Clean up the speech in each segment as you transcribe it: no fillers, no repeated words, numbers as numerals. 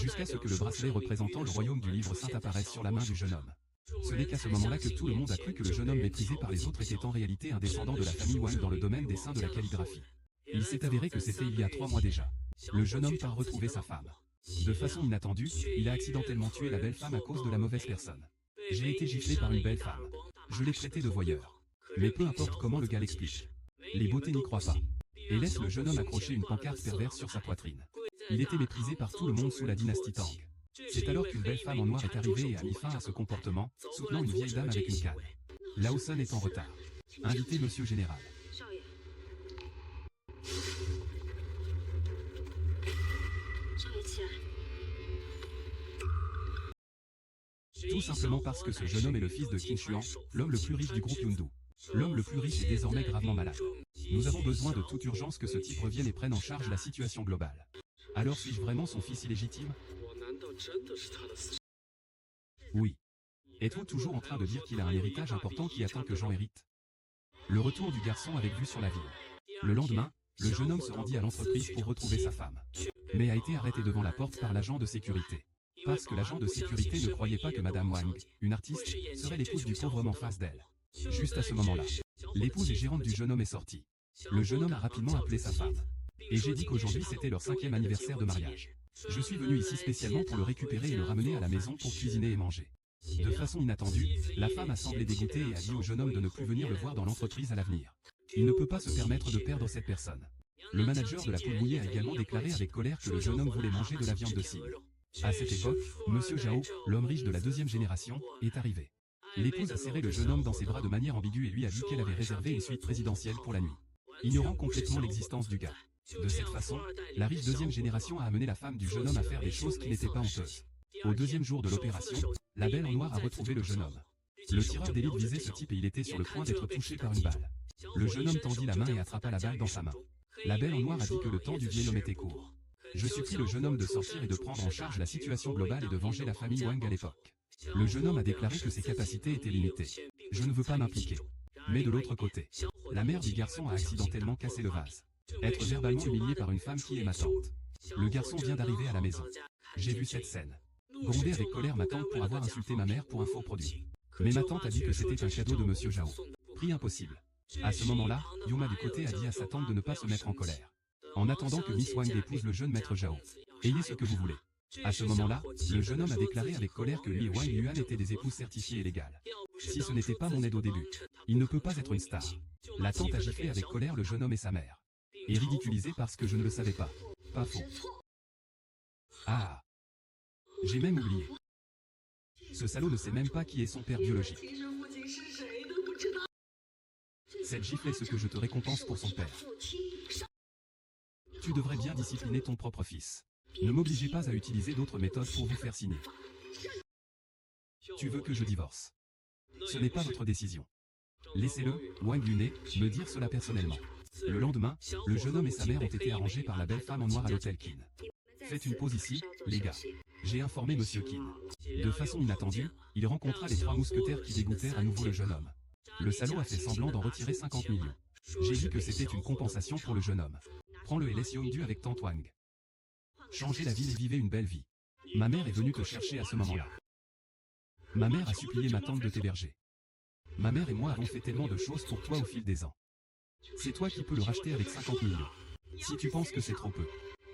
jusqu'à ce que le bracelet représentant le royaume du livre saint apparaisse sur la main du jeune homme. Ce n'est qu'à ce moment-là que tout le monde a cru que le jeune homme méprisé par les autres était en réalité un descendant de la famille Wang dans le domaine des saints de la calligraphie. Il s'est avéré que c'était il y a 3 mois déjà. Le jeune homme part retrouver sa femme. De façon inattendue, il a accidentellement tué la belle femme à cause de la mauvaise personne. J'ai été giflé par une belle femme. Je l'ai traité de voyeur. Mais peu importe comment le gars l'explique. Les beautés n'y croient pas. Et laisse le jeune homme accrocher une pancarte perverse sur sa poitrine. Il était méprisé par tout le monde sous la dynastie Tang. C'est alors qu'une belle femme en noir est arrivée et a mis fin à ce comportement, soutenant une vieille dame avec une canne. Lao Sun est en retard. Invitez Monsieur Général. Tout simplement parce que ce jeune homme est le fils de Qin Xuan, l'homme le plus riche du groupe Yundu. L'homme le plus riche est désormais gravement malade. Nous avons besoin de toute urgence que ce type revienne et prenne en charge la situation globale. Alors suis-je vraiment son fils illégitime? Oui. Êtes-vous toujours en train de dire qu'il a un héritage important qui attend que j'en hérite? Le retour du garçon avec vue sur la ville. Le lendemain, le jeune homme se rendit à l'entreprise pour retrouver sa femme. Mais a été arrêté devant la porte par l'agent de sécurité. Parce que l'agent de sécurité ne croyait pas que Madame Wang, une artiste, serait l'épouse du pauvre homme en face d'elle. Juste à ce moment-là, l'épouse et gérante du jeune homme est sortie. Le jeune homme a rapidement appelé sa femme. Et j'ai dit qu'aujourd'hui c'était leur 5e anniversaire de mariage. Je suis venu ici spécialement pour le récupérer et le ramener à la maison pour cuisiner et manger. De façon inattendue, la femme a semblé dégoûtée et a dit au jeune homme de ne plus venir le voir dans l'entreprise à l'avenir. Il ne peut pas se permettre de perdre cette personne. Le manager de la poule mouillée a également déclaré avec colère que le jeune homme voulait manger de la viande de cygne. À cette époque, Monsieur Zhao, l'homme riche de la 2e génération, est arrivé. L'épouse a serré le jeune homme dans ses bras de manière ambiguë et lui a dit qu'elle avait réservé une suite présidentielle pour la nuit, ignorant complètement l'existence du gars. De cette façon, la riche 2e génération a amené la femme du jeune homme à faire des choses qui n'étaient pas honteuses. Au 2e jour de l'opération, la belle en noir a retrouvé le jeune homme. Le tireur d'élite visait ce type et il était sur le point d'être touché par une balle. Le jeune homme tendit la main et attrapa la balle dans sa main. La belle en noir a dit que le temps du vieil homme était court. Je supplie le jeune homme de sortir et de prendre en charge la situation globale et de venger la famille Wang à l'époque. Le jeune homme a déclaré que ses capacités étaient limitées. Je ne veux pas m'impliquer. Mais de l'autre côté, la mère du garçon a accidentellement cassé le vase. Être verbalement humilié par une femme qui est ma tante. Le garçon vient d'arriver à la maison. J'ai vu cette scène. Grondé avec colère ma tante pour avoir insulté ma mère pour un faux produit. Mais ma tante a dit que c'était un cadeau de Monsieur Zhao. Prix impossible. À ce moment-là, Yuma du côté a dit à sa tante de ne pas se mettre en colère. En attendant que Miss Wang épouse le jeune maître Zhao. Ayez ce que vous voulez. À ce moment-là, le jeune homme a déclaré avec colère que lui et Wang Yuan étaient des épouses certifiées et légales. Si ce n'était pas mon aide au début, il ne peut pas être une star. La tante a giflé avec colère le jeune homme et sa mère. Et ridiculisé parce que je ne le savais pas. Pas faux. Ah. J'ai même oublié. Ce salaud ne sait même pas qui est son père biologique. Cette gifle est ce que je te récompense pour son père. Tu devrais bien discipliner ton propre fils. Ne m'obligez pas à utiliser d'autres méthodes pour vous faire signer. Tu veux que je divorce? Ce n'est pas votre décision. Laissez-le, Wang Yunai, me dire cela personnellement. Le lendemain, le jeune homme et sa mère ont été arrangés par la belle femme en noir à l'hôtel Qin. Faites une pause ici, les gars. J'ai informé Monsieur Qin. De façon inattendue, il rencontra les 3 mousquetaires qui dégoûtèrent à nouveau le jeune homme. Le salaud a fait semblant d'en retirer 50 millions. J'ai dit que c'était une compensation pour le jeune homme. Prends-le et laisse Yongdu avec tante Wang. Changez la ville et vivez une belle vie. Ma mère est venue te chercher à ce moment-là. Ma mère a supplié ma tante de t'héberger. Ma mère et moi avons fait tellement de choses pour toi au fil des ans. C'est toi qui peux le racheter avec 50 millions. Si tu penses que c'est trop peu,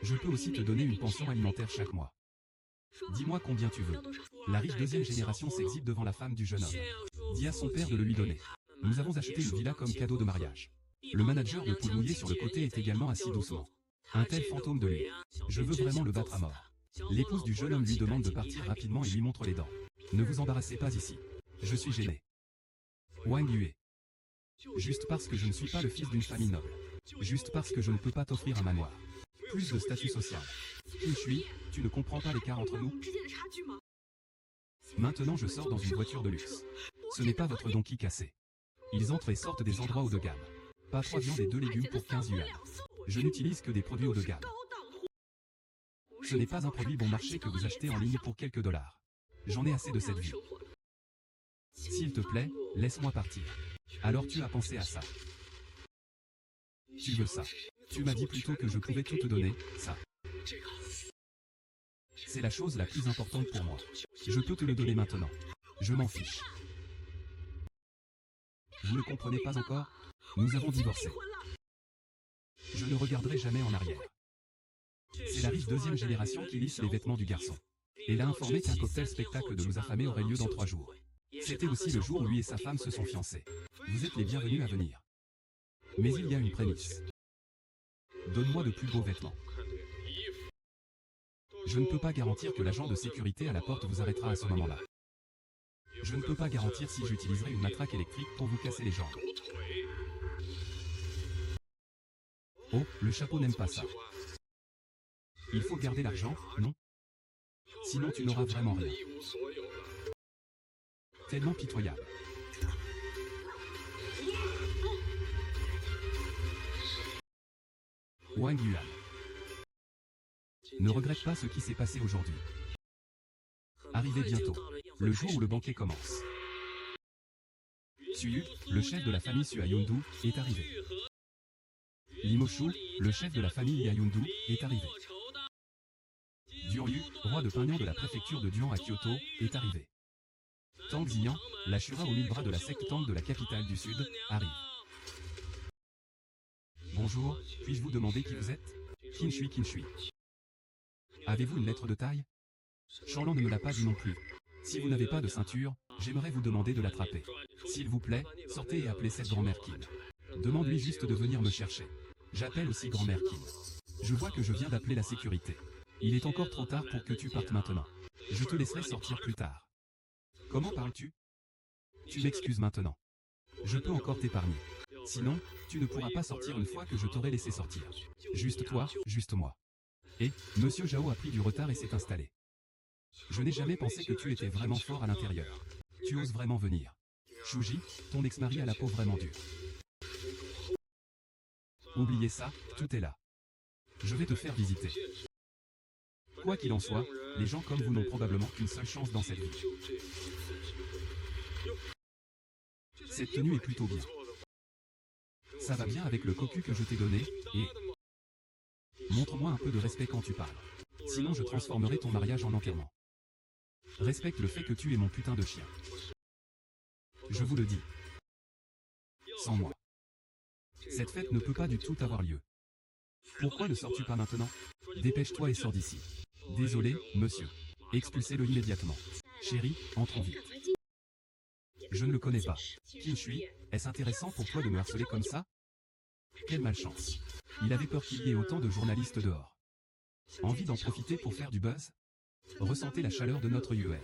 je peux aussi te donner une pension alimentaire chaque mois. Dis-moi combien tu veux. La riche 2e génération s'exhibe devant la femme du jeune homme. Dis à son père de le lui donner. Nous avons acheté une villa comme cadeau de mariage. Le manager de poule mouillée sur le côté est également assis doucement. Un tel fantôme de lui. Je veux vraiment le battre à mort. L'épouse du jeune homme lui demande de partir rapidement et lui montre les dents. Ne vous embarrassez pas ici. Je suis gêné. Wang Yue. Juste parce que je ne suis pas le fils d'une famille noble. Juste parce que je ne peux pas t'offrir un manoir. Plus de statut social. Qui je suis, tu ne comprends pas l'écart entre nous? Maintenant je sors dans une voiture de luxe. Ce n'est pas votre donkey cassé. Ils entrent et sortent des endroits haut de gamme. Pas 3 viandes et 2 légumes pour 15 yuan. Je n'utilise que des produits haut de gamme. Ce n'est pas un produit bon marché que vous achetez en ligne pour quelques dollars. J'en ai assez de cette vie. S'il te plaît, laisse-moi partir. Alors tu as pensé à ça. Tu veux ça. Tu m'as dit plutôt que je pouvais tout te donner, ça. C'est la chose la plus importante pour moi. Je peux te le donner maintenant. Je m'en fiche. Vous ne comprenez pas encore? Nous avons divorcé. Je ne regarderai jamais en arrière. C'est la riche deuxième génération qui lisse les vêtements du garçon. Elle a informé qu'un cocktail spectacle de Nous affamés aurait lieu dans 3 jours. C'était aussi le jour où lui et sa femme se sont fiancés. Vous êtes les bienvenus à venir. Mais il y a une prémisse. Donne-moi de plus beaux vêtements. Je ne peux pas garantir que l'agent de sécurité à la porte vous arrêtera à ce moment-là. Je ne peux pas garantir si j'utiliserai une matraque électrique pour vous casser les jambes. Oh, le chapeau n'aime pas ça. Il faut garder l'argent, non? Sinon tu n'auras vraiment rien. Tellement pitoyable. Wang Yuan. Ne regrette pas ce qui s'est passé aujourd'hui. Arrivez bientôt, le jour où le banquet commence. Suyu, le chef de la famille Suayundu, est arrivé. Limoshu, le chef de la famille Yayundu, est arrivé. Duanyu, roi de Pinyan de la préfecture de Duan à Kyoto, est arrivé. Tang Xian, la Shura aux 1000 bras de la secte Tang de la capitale du Sud, arrive. Bonjour, puis-je vous demander qui vous êtes? Qinshui. Avez-vous une lettre de taille? Shanlan ne me l'a pas dit non plus. Si vous n'avez pas de ceinture, j'aimerais vous demander de l'attraper. S'il vous plaît, sortez et appelez cette grand-mère Qin. Demande-lui juste de venir me chercher. J'appelle aussi grand-mère Qin. Je vois que je viens d'appeler la sécurité. Il est encore trop tard pour que tu partes maintenant. Je te laisserai sortir plus tard. Comment parles-tu? Tu m'excuses maintenant. Je peux encore t'épargner. Sinon, tu ne pourras pas sortir une fois que je t'aurai laissé sortir. Juste toi, juste moi. Et, Monsieur Zhao a pris du retard et s'est installé. Je n'ai jamais pensé que tu étais vraiment fort à l'intérieur. Tu oses vraiment venir. Shuji, ton ex-mari a la peau vraiment dure. Oubliez ça, tout est là. Je vais te faire visiter. Quoi qu'il en soit, les gens comme vous n'ont probablement qu'une seule chance dans cette vie. Cette tenue est plutôt bien. Ça va bien avec le cocu que je t'ai donné, et... Montre-moi un peu de respect quand tu parles. Sinon je transformerai ton mariage en enterrement. Respecte le fait que tu es mon putain de chien. Je vous le dis. Sans moi. Cette fête ne peut pas du tout avoir lieu. Pourquoi ne sors-tu pas maintenant? Dépêche-toi et sors d'ici. Désolé, monsieur. Expulsez-le immédiatement. Chérie, entrons vite. Je ne le connais pas. Qinshui, est-ce intéressant pour toi de me harceler comme ça? Quelle malchance. Il avait peur qu'il y ait autant de journalistes dehors. Envie d'en profiter pour faire du buzz? Ressentez la chaleur de notre UR.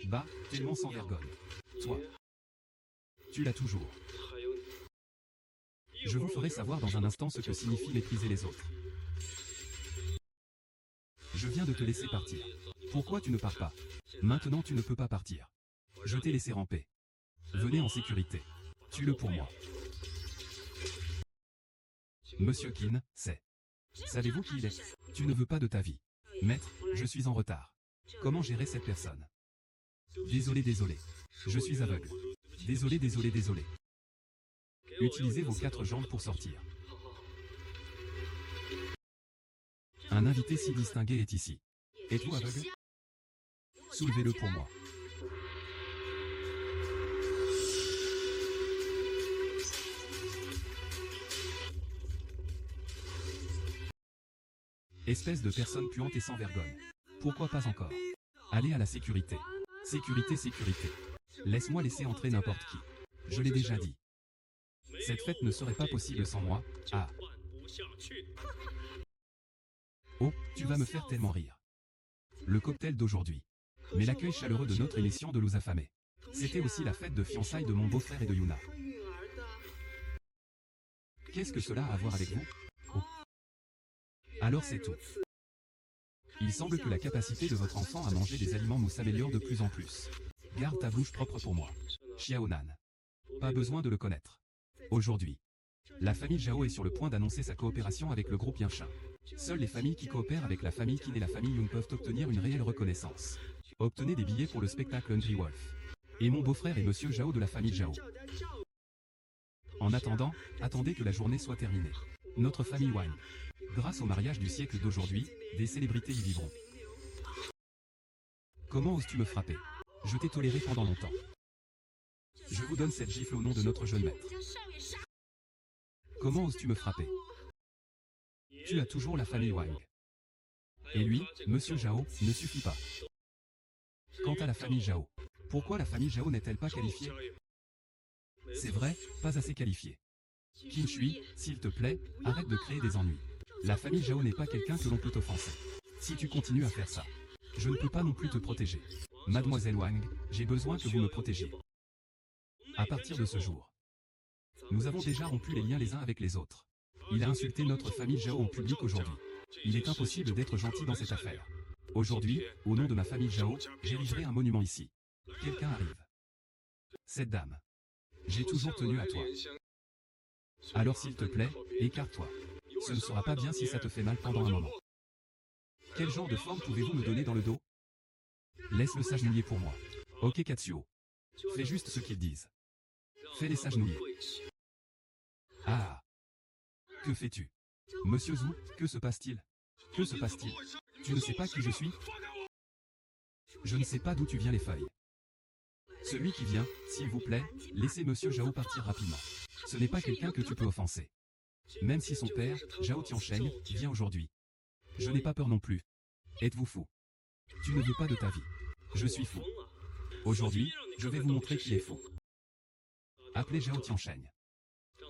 Bah, tellement sans vergogne. Toi. Tu l'as toujours. Je vous ferai savoir dans un instant ce que signifie mépriser les autres. Je viens de te laisser partir. Pourquoi tu ne pars pas? Maintenant tu ne peux pas partir. Je t'ai laissé ramper. Venez en sécurité. Tue-le pour moi. Monsieur Qin, c'est... Savez-vous qui il est? Tu ne veux pas de ta vie. Maître, je suis en retard. Comment gérer cette personne? Désolé. Je suis aveugle. Désolé. Utilisez vos 4 jambes pour sortir. Un invité si distingué est ici. Êtes-vous aveugle? Soulevez-le pour moi. Espèce de personne puante et sans vergogne. Pourquoi pas encore? Allez à la sécurité. Sécurité. Laisse-moi laisser entrer n'importe qui. Je l'ai déjà dit. Cette fête ne serait pas possible sans moi. Ah. Oh, tu vas me faire tellement rire. Le cocktail d'aujourd'hui. Mais l'accueil chaleureux de notre émission de Nous affamés. C'était aussi la fête de fiançailles de mon beau-frère et de Yuna. Qu'est-ce que cela a à voir avec vous? Oh. Alors c'est tout. Il semble que la capacité de votre enfant à manger des aliments mous s'améliore de plus en plus. Garde ta bouche propre pour moi. Xiaonan. Pas besoin de le connaître. Aujourd'hui, la famille Zhao est sur le point d'annoncer sa coopération avec le groupe Yanshin. Seules les familles qui coopèrent avec la famille Qin et la famille Young peuvent obtenir une réelle reconnaissance. Obtenez des billets pour le spectacle Hungry Wolf. Et mon beau-frère est Monsieur Zhao de la famille Zhao. En attendant, attendez que la journée soit terminée. Notre famille Wang. Grâce au mariage du siècle d'aujourd'hui, des célébrités y vivront. Comment oses-tu me frapper? Je t'ai toléré pendant longtemps. Je vous donne cette gifle au nom de notre jeune maître. Comment oses-tu me frapper? Tu as toujours la famille Wang. Et lui, Monsieur Zhao, ne suffit pas. Quant à la famille Zhao, pourquoi la famille Zhao n'est-elle pas qualifiée? C'est vrai, pas assez qualifiée. Qin Shui, s'il te plaît, arrête de créer des ennuis. La famille Zhao n'est pas quelqu'un que l'on peut offenser. Si tu continues à faire ça, je ne peux pas non plus te protéger. Mademoiselle Wang, j'ai besoin que vous me protégiez. À partir de ce jour, nous avons déjà rompu les liens les uns avec les autres. Il a insulté notre famille Zhao en public aujourd'hui. Il est impossible d'être gentil dans cette affaire. Aujourd'hui, au nom de ma famille Zhao, j'érigerai un monument ici. Quelqu'un arrive. Cette dame. J'ai toujours tenu à toi. Alors s'il te plaît, écarte-toi. Ce ne sera pas bien si ça te fait mal pendant un moment. Quel genre de forme pouvez-vous me donner dans le dos? Laisse-le s'agenouiller pour moi. Ok Katsuo. Fais juste ce qu'ils disent. Fais-les s'agenouiller. Ah. Que fais-tu? Monsieur Zhu, que se passe-t-il? Que se passe-t-il? Tu ne sais pas qui je suis? Je ne sais pas d'où tu viens les feuilles. Celui qui vient, s'il vous plaît, laissez Monsieur Zhao partir rapidement. Ce n'est pas quelqu'un que tu peux offenser. Même si son père, Zhao Tiansheng, vient aujourd'hui. Je n'ai pas peur non plus. Êtes-vous fou? Tu ne veux pas de ta vie. Je suis fou. Aujourd'hui, je vais vous montrer qui est fou. Appelez Zhao Tiansheng.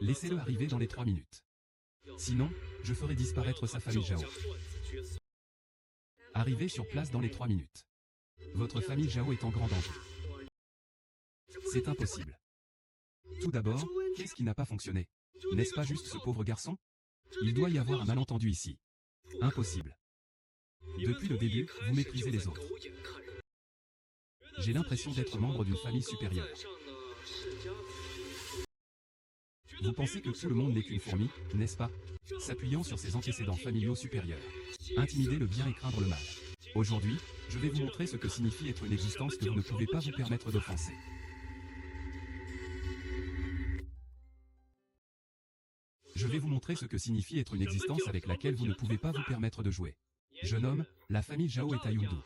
Laissez-le arriver dans les 3 minutes. Sinon, je ferai disparaître sa famille Zhao. Arrivez sur place dans les 3 minutes. Votre famille Zhao est en grand danger. C'est impossible. Tout d'abord, qu'est-ce qui n'a pas fonctionné? N'est-ce pas juste ce pauvre garçon? Il doit y avoir un malentendu ici. Impossible. Depuis le début, vous méprisez les autres. J'ai l'impression d'être membre d'une famille supérieure. Vous pensez que tout le monde n'est qu'une fourmi, n'est-ce pas? S'appuyant sur ses antécédents familiaux supérieurs. Intimider le bien et craindre le mal. Aujourd'hui, je vais vous montrer ce que signifie être une existence que vous ne pouvez pas vous permettre d'offenser. Je vais vous montrer ce que signifie être une existence avec laquelle vous ne pouvez pas vous permettre de jouer. Jeune homme, la famille Zhao est à Yundu.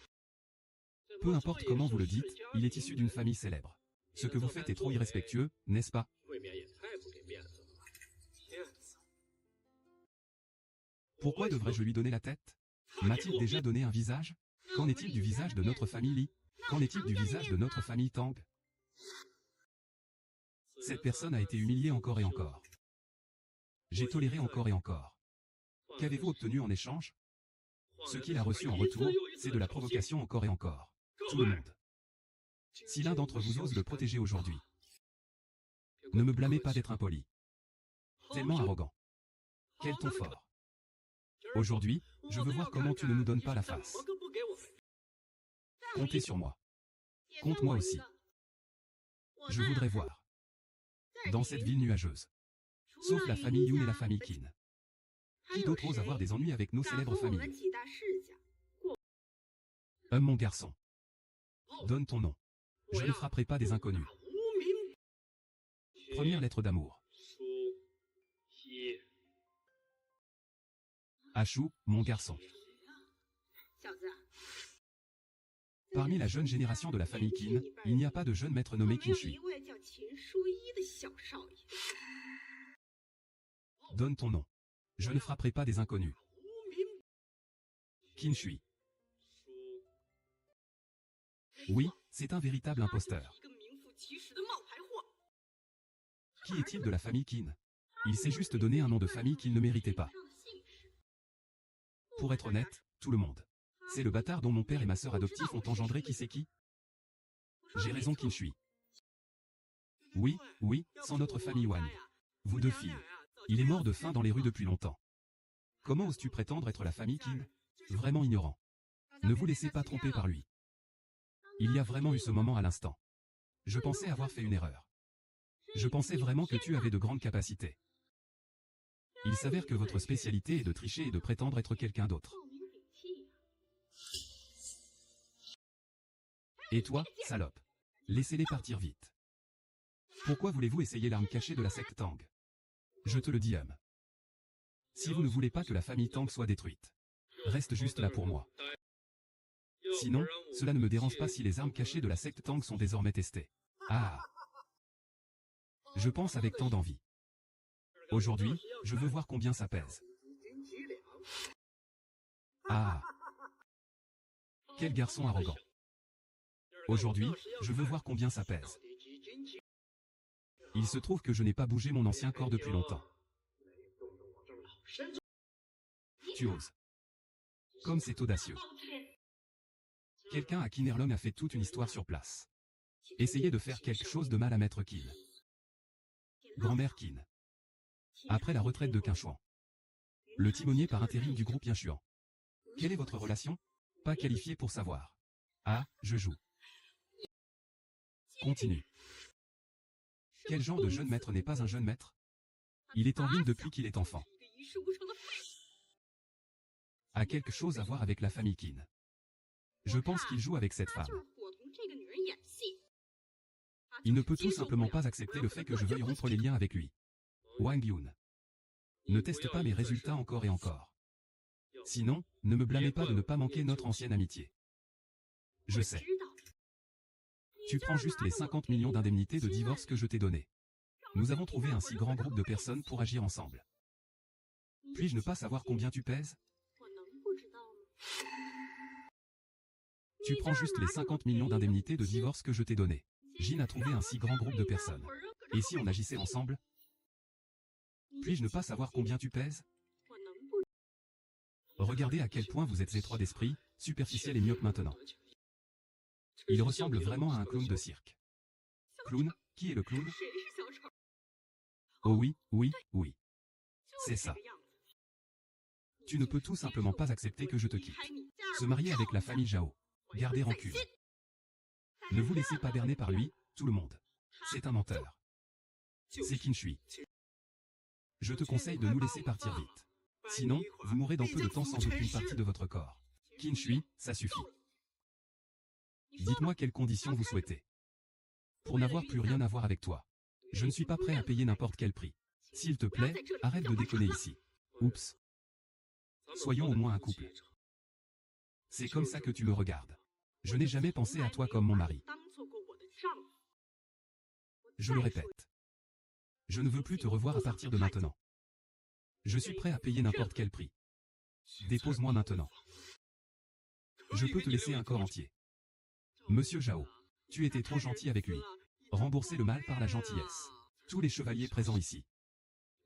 Peu importe comment vous le dites, il est issu d'une famille célèbre. Ce que vous faites est trop irrespectueux, n'est-ce pas? Pourquoi devrais-je lui donner la tête? M'a-t-il déjà donné un visage? Qu'en est-il du visage de notre famille Li? Qu'en est-il du visage de notre famille Tang? Cette personne a été humiliée encore et encore. J'ai toléré encore et encore. Qu'avez-vous obtenu en échange? Ce qu'il a reçu en retour, c'est de la provocation encore et encore. Tout le monde. Si l'un d'entre vous ose le protéger aujourd'hui, ne me blâmez pas d'être impoli. Tellement arrogant. Quel ton fort. Aujourd'hui, je veux voir comment tu ne nous donnes pas la face. Comptez sur moi. Compte-moi aussi. Je voudrais voir. Dans cette ville nuageuse. Sauf la famille Yun et la famille Qin. Qui d'autre ose avoir des ennuis avec nos célèbres familles? Mon garçon. Donne ton nom. Je ne frapperai pas des inconnus. Première lettre d'amour. Achou, mon garçon. Parmi la jeune génération de la famille Qin, il n'y a pas de jeune maître nommé Qin Shui. Donne ton nom. Je ne frapperai pas des inconnus. Qin Shui. Oui, c'est un véritable imposteur. Qui est-il de la famille Qin? Il s'est juste donné un nom de famille qu'il ne méritait pas. Pour être honnête, tout le monde. C'est le bâtard dont mon père et ma sœur adoptifs ont engendré qui c'est qui? J'ai raison Qin Shui. Oui, oui, sans notre famille Wang. Vous deux filles. Il est mort de faim dans les rues depuis longtemps. Comment oses-tu prétendre être la famille Qin? Vraiment ignorant. Ne vous laissez pas tromper par lui. Il y a vraiment eu ce moment à l'instant. Je pensais avoir fait une erreur. Je pensais vraiment que tu avais de grandes capacités. Il s'avère que votre spécialité est de tricher et de prétendre être quelqu'un d'autre. Et toi, salope? Laissez-les partir vite. Pourquoi voulez-vous essayer l'arme cachée de la secte Tang? Je te le dis, homme. Si vous ne voulez pas que la famille Tang soit détruite, reste juste là pour moi. Sinon, cela ne me dérange pas si les armes cachées de la secte Tang sont désormais testées. Ah! Je pense avec tant d'envie. Aujourd'hui, je veux voir combien ça pèse. Ah! Quel garçon arrogant. Aujourd'hui, je veux voir combien ça pèse. Il se trouve que je n'ai pas bougé mon ancien corps depuis longtemps. Tu oses. Comme c'est audacieux. Quelqu'un à Kinerlong a fait toute une histoire sur place. Essayez de faire quelque chose de mal à Maître Qin. Grand-mère Qin. Après la retraite de Qinshuan. Le timonier par intérim du groupe Qinshuan. Quelle est votre relation? Pas qualifié pour savoir. Ah, je joue. Continue. Quel genre de jeune maître n'est pas un jeune maître? Il est en ligne depuis qu'il est enfant. A quelque chose à voir avec la famille Qin. Je pense qu'il joue avec cette femme. Il ne peut tout simplement pas accepter le fait que je veuille rompre les liens avec lui. Wang Yun. Ne teste pas mes résultats encore et encore. Sinon, ne me blâmez pas de ne pas manquer notre ancienne amitié. Je sais. Tu prends juste les 50 millions d'indemnités de divorce que je t'ai données. Nous avons trouvé un si grand groupe de personnes pour agir ensemble. Puis-je ne pas savoir combien tu pèses? Tu prends juste les 50 millions d'indemnités de divorce que je t'ai données. Jin a trouvé un si grand groupe de personnes. Et si on agissait ensemble? Puis-je ne pas savoir combien tu pèses? Regardez à quel point vous êtes étroit d'esprit, superficiel et myope maintenant. Il ressemble vraiment à un clown de cirque. Clown? Qui est le clown? Oh oui, oui, oui. C'est ça. Tu ne peux tout simplement pas accepter que je te quitte. Se marier avec la famille Zhao. Garder rancune. Ne vous laissez pas berner par lui, tout le monde. C'est un menteur. C'est Qinshui. Je te conseille de nous laisser partir vite. Sinon, vous mourrez dans peu de temps sans aucune partie de votre corps. Qinshui, ça suffit. Dites-moi quelles conditions vous souhaitez. Pour n'avoir plus rien à voir avec toi. Je ne suis pas prêt à payer n'importe quel prix. S'il te plaît, arrête de déconner ici. Oups. Soyons au moins un couple. C'est comme ça que tu me regardes. Je n'ai jamais pensé à toi comme mon mari. Je le répète. Je ne veux plus te revoir à partir de maintenant. Je suis prêt à payer n'importe quel prix. Dépose-moi maintenant. Je peux te laisser un corps entier. Monsieur Zhao, tu étais trop gentil avec lui. Remboursez le mal par la gentillesse. Tous les chevaliers présents ici.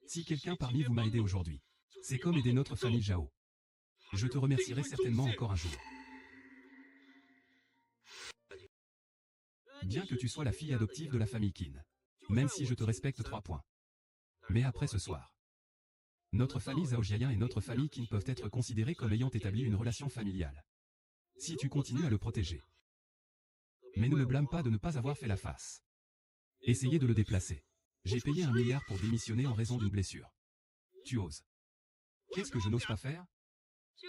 Si quelqu'un parmi vous m'a aidé aujourd'hui, c'est comme aider notre famille Zhao. Je te remercierai certainement encore un jour. Bien que tu sois la fille adoptive de la famille Qin. Même si je te respecte 3 points. Mais après ce soir, notre famille Zhao Jiayan et notre famille Qin peuvent être considérées comme ayant établi une relation familiale. Si tu continues à le protéger. Mais ne me blâme pas de ne pas avoir fait la face. Essayez de le déplacer. J'ai payé 1 milliard pour démissionner en raison d'une blessure. Tu oses. Qu'est-ce que je n'ose pas faire?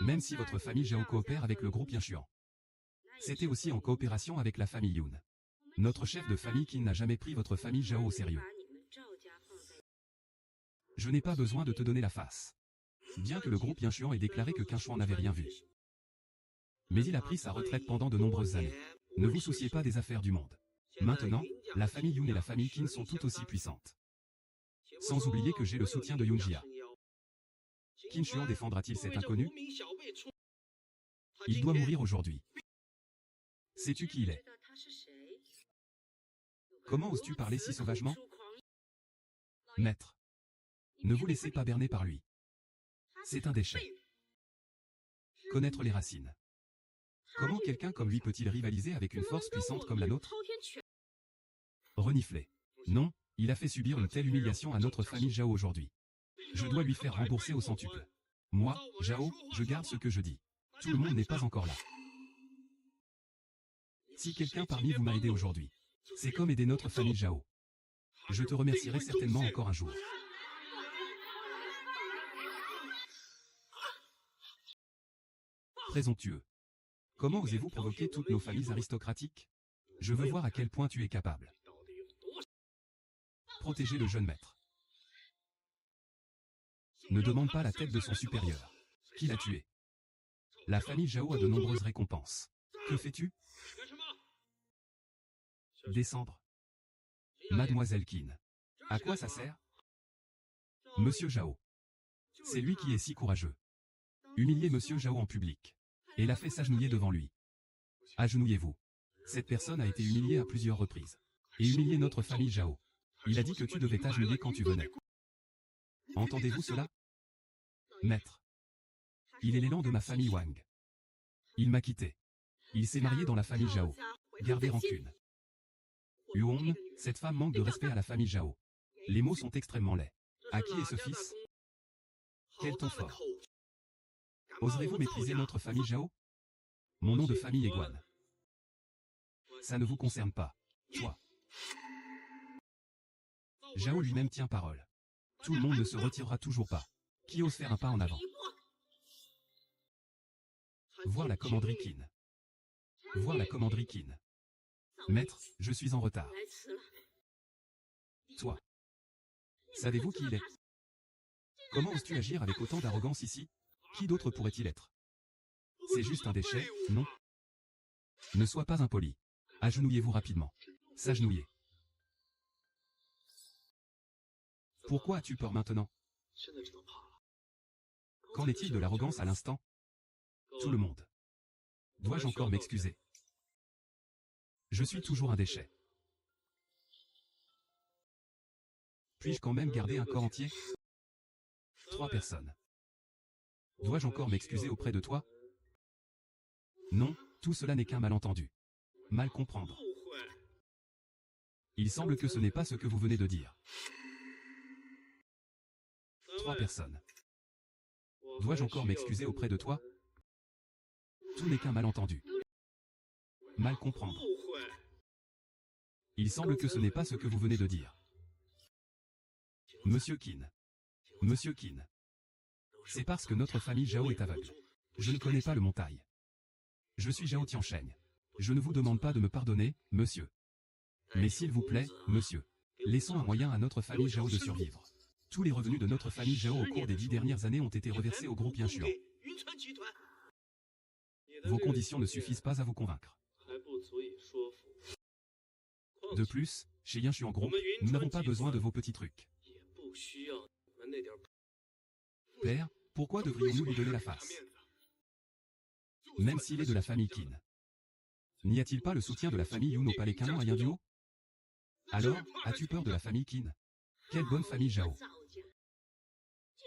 Même si votre famille Zhao coopère avec le groupe Qinshuan. C'était aussi en coopération avec la famille Yun. Notre chef de famille Qin n'a jamais pris votre famille Zhao au sérieux. Je n'ai pas besoin de te donner la face. Bien que le groupe Qinshuan ait déclaré que Qinshuan n'avait rien vu. Mais il a pris sa retraite pendant de nombreuses années. Ne vous souciez pas des affaires du monde. Maintenant, la famille Yun et la famille Qin sont tout aussi puissantes. Sans oublier que j'ai le soutien de Yunjia. Qinshuan défendra-t-il cet inconnu? Il doit mourir aujourd'hui. Sais-tu qui il est? Comment oses-tu parler si sauvagement? Maître. Ne vous laissez pas berner par lui. C'est un déchet. Connaître les racines. Comment quelqu'un comme lui peut-il rivaliser avec une force puissante comme la nôtre? Renifler. Non, il a fait subir une telle humiliation à notre famille Zhao aujourd'hui. Je dois lui faire rembourser au centuple. Moi, Zhao, je garde ce que je dis. Tout le monde n'est pas encore là. Si quelqu'un parmi vous m'a aidé aujourd'hui, c'est comme aider notre famille Zhao. Je te remercierai certainement encore un jour. Présomptueux. Comment osez-vous provoquer toutes nos familles aristocratiques? Je veux voir à quel point tu es capable. Protéger le jeune maître. Ne demande pas la tête de son supérieur. Qui l'a tué? La famille Zhao a de nombreuses récompenses. Que fais-tu? Descendre. Mademoiselle Qin. À quoi ça sert? Monsieur Zhao. C'est lui qui est si courageux. Humiliez Monsieur Zhao en public. Et l'a fait s'agenouiller devant lui. Agenouillez-vous. Cette personne a été humiliée à plusieurs reprises. Et humilié notre famille Zhao. Il a dit que tu devais t'agenouiller quand tu venais. Entendez-vous cela? Maître. Il est l'élan de ma famille Wang. Il m'a quitté. Il s'est marié dans la famille Zhao. Gardez rancune. Yuong, cette femme manque de respect à la famille Zhao. Les mots sont extrêmement laids. À qui est ce fils? Quel ton fort. Oserez-vous mépriser notre famille Zhao? Mon nom de famille est Guan. Ça ne vous concerne pas. Toi. Zhao lui-même tient parole. Tout le monde ne se retirera toujours pas. Qui ose faire un pas en avant? Voir la commanderie Qin. Voir la commanderie Qin. Maître, je suis en retard. Toi. Savez-vous qui il est? Comment oses-tu agir avec autant d'arrogance ici? Qui d'autre pourrait-il être? C'est juste un déchet, non? Ne sois pas impoli. Agenouillez-vous rapidement. S'agenouiller. Pourquoi as-tu peur maintenant? Qu'en est-il de l'arrogance à l'instant? Tout le monde. Dois-je encore m'excuser? Je suis toujours un déchet. Puis-je quand même garder un corps entier? 3 personnes. Dois-je encore m'excuser auprès de toi? Non, tout cela n'est qu'un malentendu. Mal comprendre. Il semble que ce n'est pas ce que vous venez de dire. 3 personnes. Dois-je encore m'excuser auprès de toi? Tout n'est qu'un malentendu. Mal comprendre. Il semble que ce n'est pas ce que vous venez de dire. Monsieur Qin. Monsieur Qin. C'est parce que notre famille Zhao est aveugle. Je ne connais pas le montagne. Je suis Zhao Tiansheng. Je ne vous demande pas de me pardonner, monsieur. Mais s'il vous plaît, monsieur, laissons un moyen à notre famille Zhao de survivre. Tous les revenus de notre famille Zhao au cours des 10 dernières années ont été reversés au groupe Yinchuan. Vos conditions ne suffisent pas à vous convaincre. De plus, chez Yinchuan Group, nous n'avons pas besoin de vos petits trucs. Père, pourquoi devrions-nous lui donner la face? Même s'il est de la famille Qin. N'y a-t-il pas le soutien de la famille Yun au palais Canon à Yinduo? Alors, as-tu peur de la famille Qin? Quelle bonne famille Zhao.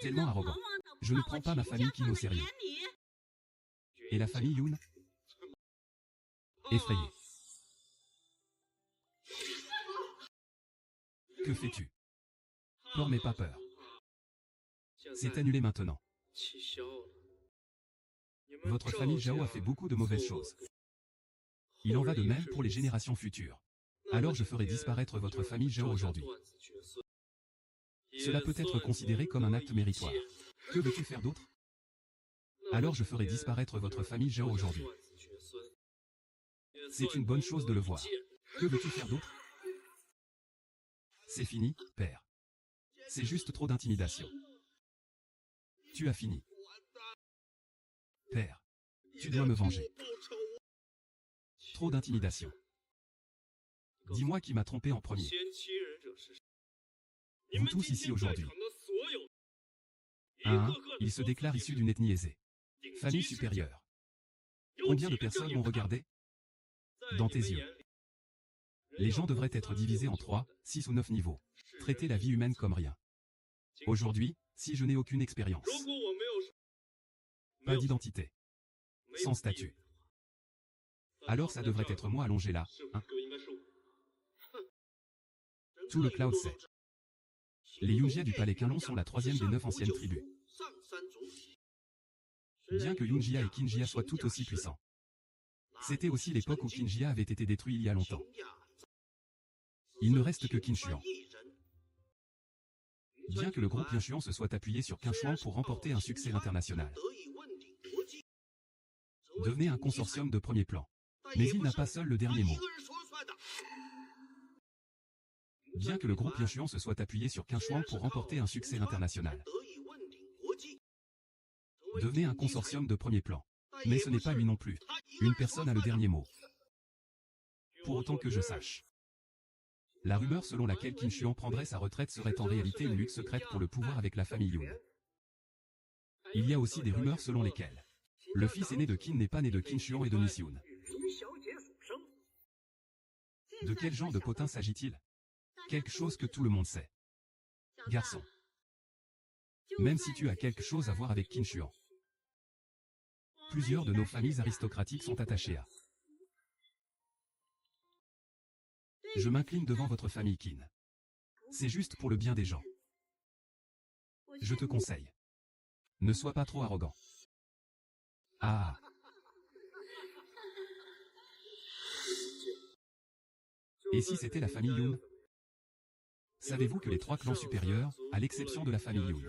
Tellement arrogant. Je ne prends pas ma famille Qin au sérieux. Et la famille Yun? Effrayé. Que fais-tu? Peur mais pas peur. C'est annulé maintenant. Votre famille Zhao a fait beaucoup de mauvaises choses. Il en va de même pour les générations futures. Alors je ferai disparaître votre famille Zhao aujourd'hui. Cela peut être considéré comme un acte méritoire. Que veux-tu faire d'autre? Alors je ferai disparaître votre famille Zhao aujourd'hui. C'est une bonne chose de le voir. Que veux-tu faire d'autre? C'est fini, père. C'est juste trop d'intimidation. Tu as fini. Père, tu dois me venger. Trop d'intimidation. Dis-moi qui m'a trompé en premier. Vous tous ici aujourd'hui. Il se déclare issu d'une ethnie aisée. Famille supérieure. Combien de personnes m'ont regardé? Dans tes yeux. Les gens devraient être divisés en 3, 6 ou 9 niveaux. Traiter la vie humaine comme rien. Aujourd'hui, si je n'ai aucune expérience, pas d'identité, sans statut, alors ça devrait être moi allongé là, hein? Tout le cloud sait. Les Yunjia du palais Qinlong sont la 3e des 9 anciennes tribus. Bien que Yunjia et Qinjia soient tout aussi puissants. C'était aussi l'époque où Qinjia avait été détruit il y a longtemps. Il ne reste que Qinchuan. Bien que le groupe Yinchuan se soit appuyé sur Qinchuan pour remporter un succès international. Devenez un consortium de premier plan. Mais il n'a pas seul le dernier mot. Bien que le groupe Yinchuan se soit appuyé sur Qinchuan pour remporter un succès international. Devenez un consortium de premier plan. Mais ce n'est pas lui non plus. Une personne a le dernier mot. Pour autant que je sache. La rumeur selon laquelle Qin Xuan prendrait sa retraite serait en réalité une lutte secrète pour le pouvoir avec la famille Yun. Il y a aussi des rumeurs selon lesquelles le fils aîné de Qin n'est pas né de Qin Xuan et de Miss Yun. De quel genre de potin s'agit-il? Quelque chose que tout le monde sait. Garçon. Même si tu as quelque chose à voir avec Qin Xuan. Plusieurs de nos familles aristocratiques sont attachées à. Je m'incline devant votre famille Qin. C'est juste pour le bien des gens. Je te conseille. Ne sois pas trop arrogant. Ah. Et si c'était la famille Yun? Savez-vous que les 3 clans supérieurs, à l'exception de la famille Yun,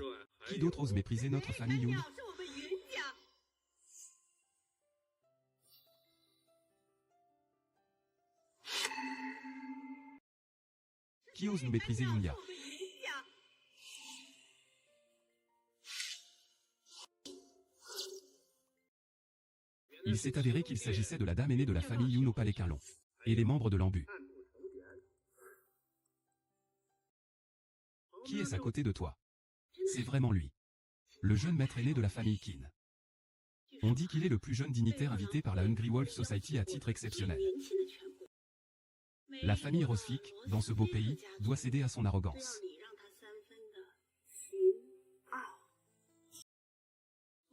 qui d'autre ose mépriser notre famille Yun? Qui ose nous mépriser Yunya? Il s'est avéré qu'il s'agissait de la dame aînée de la famille Yun au palais Quinlon, et les membres de l'Ambu. Qui est à côté de toi? C'est vraiment lui. Le jeune maître aîné de la famille Qin. On dit qu'il est le plus jeune dignitaire invité par la Hungry Wolf Society à titre exceptionnel. La famille Rosfic, dans ce beau pays, doit céder à son arrogance.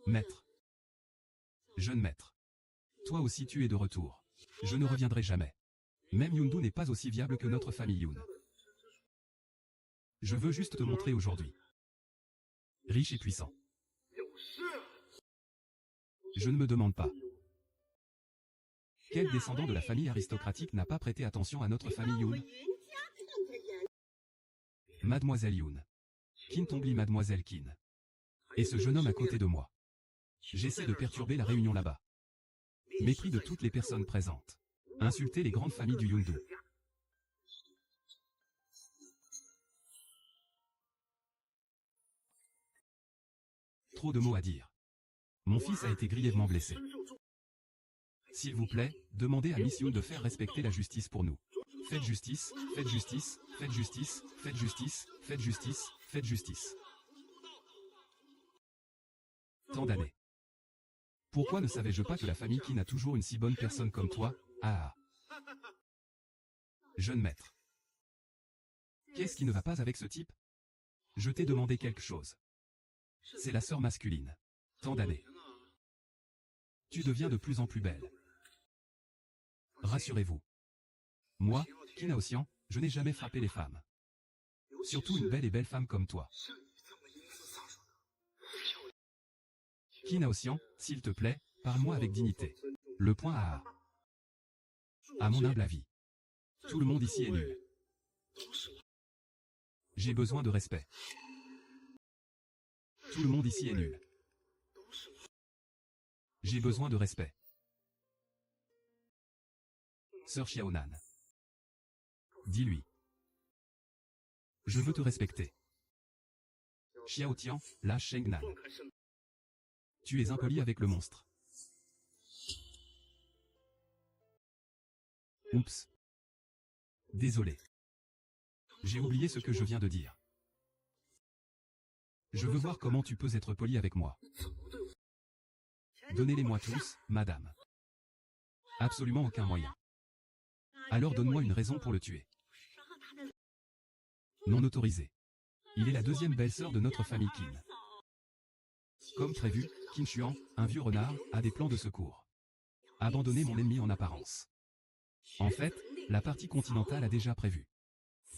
Maître. Jeune maître. Toi aussi tu es de retour. Je ne reviendrai jamais. Même Yundu n'est pas aussi viable que notre famille Yun. Je veux juste te montrer aujourd'hui. Riche et puissant. Je ne me demande pas. Quel descendant de la famille aristocratique n'a pas prêté attention à notre famille Yun? Mademoiselle Yun. Qin Tongli, Mademoiselle Qin. Et ce jeune homme à côté de moi. J'essaie de perturber la réunion là-bas. Mépris de toutes les personnes présentes. Insulter les grandes familles du Yundu. Trop de mots à dire. Mon fils a été grièvement blessé. S'il vous plaît, demandez à Miss Yun de faire respecter la justice pour nous. Faites justice, faites justice, faites justice, faites justice, faites justice, faites justice. Tant d'années. Pourquoi ne savais-je pas que la famille Qin a toujours une si bonne personne comme toi? Ah. Jeune maître. Qu'est-ce qui ne va pas avec ce type? Je t'ai demandé quelque chose. C'est la sœur masculine. Tant d'années. Tu deviens de plus en plus belle. Rassurez-vous. Moi, Qin Aoxian, je n'ai jamais frappé les femmes. Surtout une belle et belle femme comme toi. Qin Aoxian, s'il te plaît, parle-moi avec dignité. Le point A. À mon humble avis. Tout le monde ici est nul. J'ai besoin de respect. Tout le monde ici est nul. J'ai besoin de respect. Sœur Xiaonan. Dis-lui. Je veux te respecter. Xiao Tian, la Shengnan. Tu es impoli avec le monstre. Oups. Désolé. J'ai oublié ce que je viens de dire. Je veux voir comment tu peux être poli avec moi. Donnez-les-moi tous, madame. Absolument aucun moyen. Alors donne-moi une raison pour le tuer. Non autorisé. Il est la deuxième belle-sœur de notre famille Qin. Comme prévu, Qin Xuan, un vieux renard, a des plans de secours. Abandonner mon ennemi en apparence. En fait, la partie continentale a déjà prévu.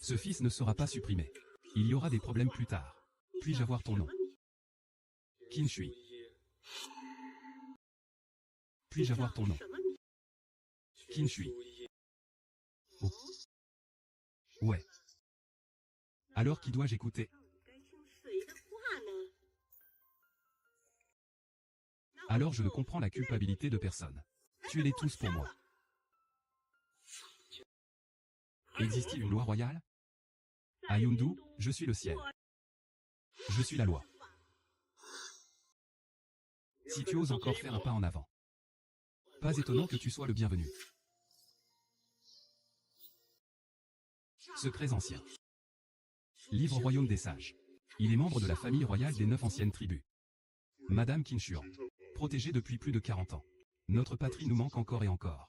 Ce fils ne sera pas supprimé. Il y aura des problèmes plus tard. Puis-je avoir ton nom? Qin Shui. Puis-je avoir ton nom? Qin Shui. Oh. Ouais. Alors qui dois-je écouter? Alors je ne comprends la culpabilité de personne. Tuez-les tous pour moi. Existe-t-il une loi royale? À Yundu, je suis le ciel. Je suis la loi. Si tu oses encore faire un pas en avant. Pas étonnant que tu sois le bienvenu. Secrets anciens. Livre Royaume des Sages. Il est membre de la famille royale des 9 anciennes tribus. Madame Qinshuan. Protégée depuis plus de 40 ans. Notre patrie nous manque encore et encore.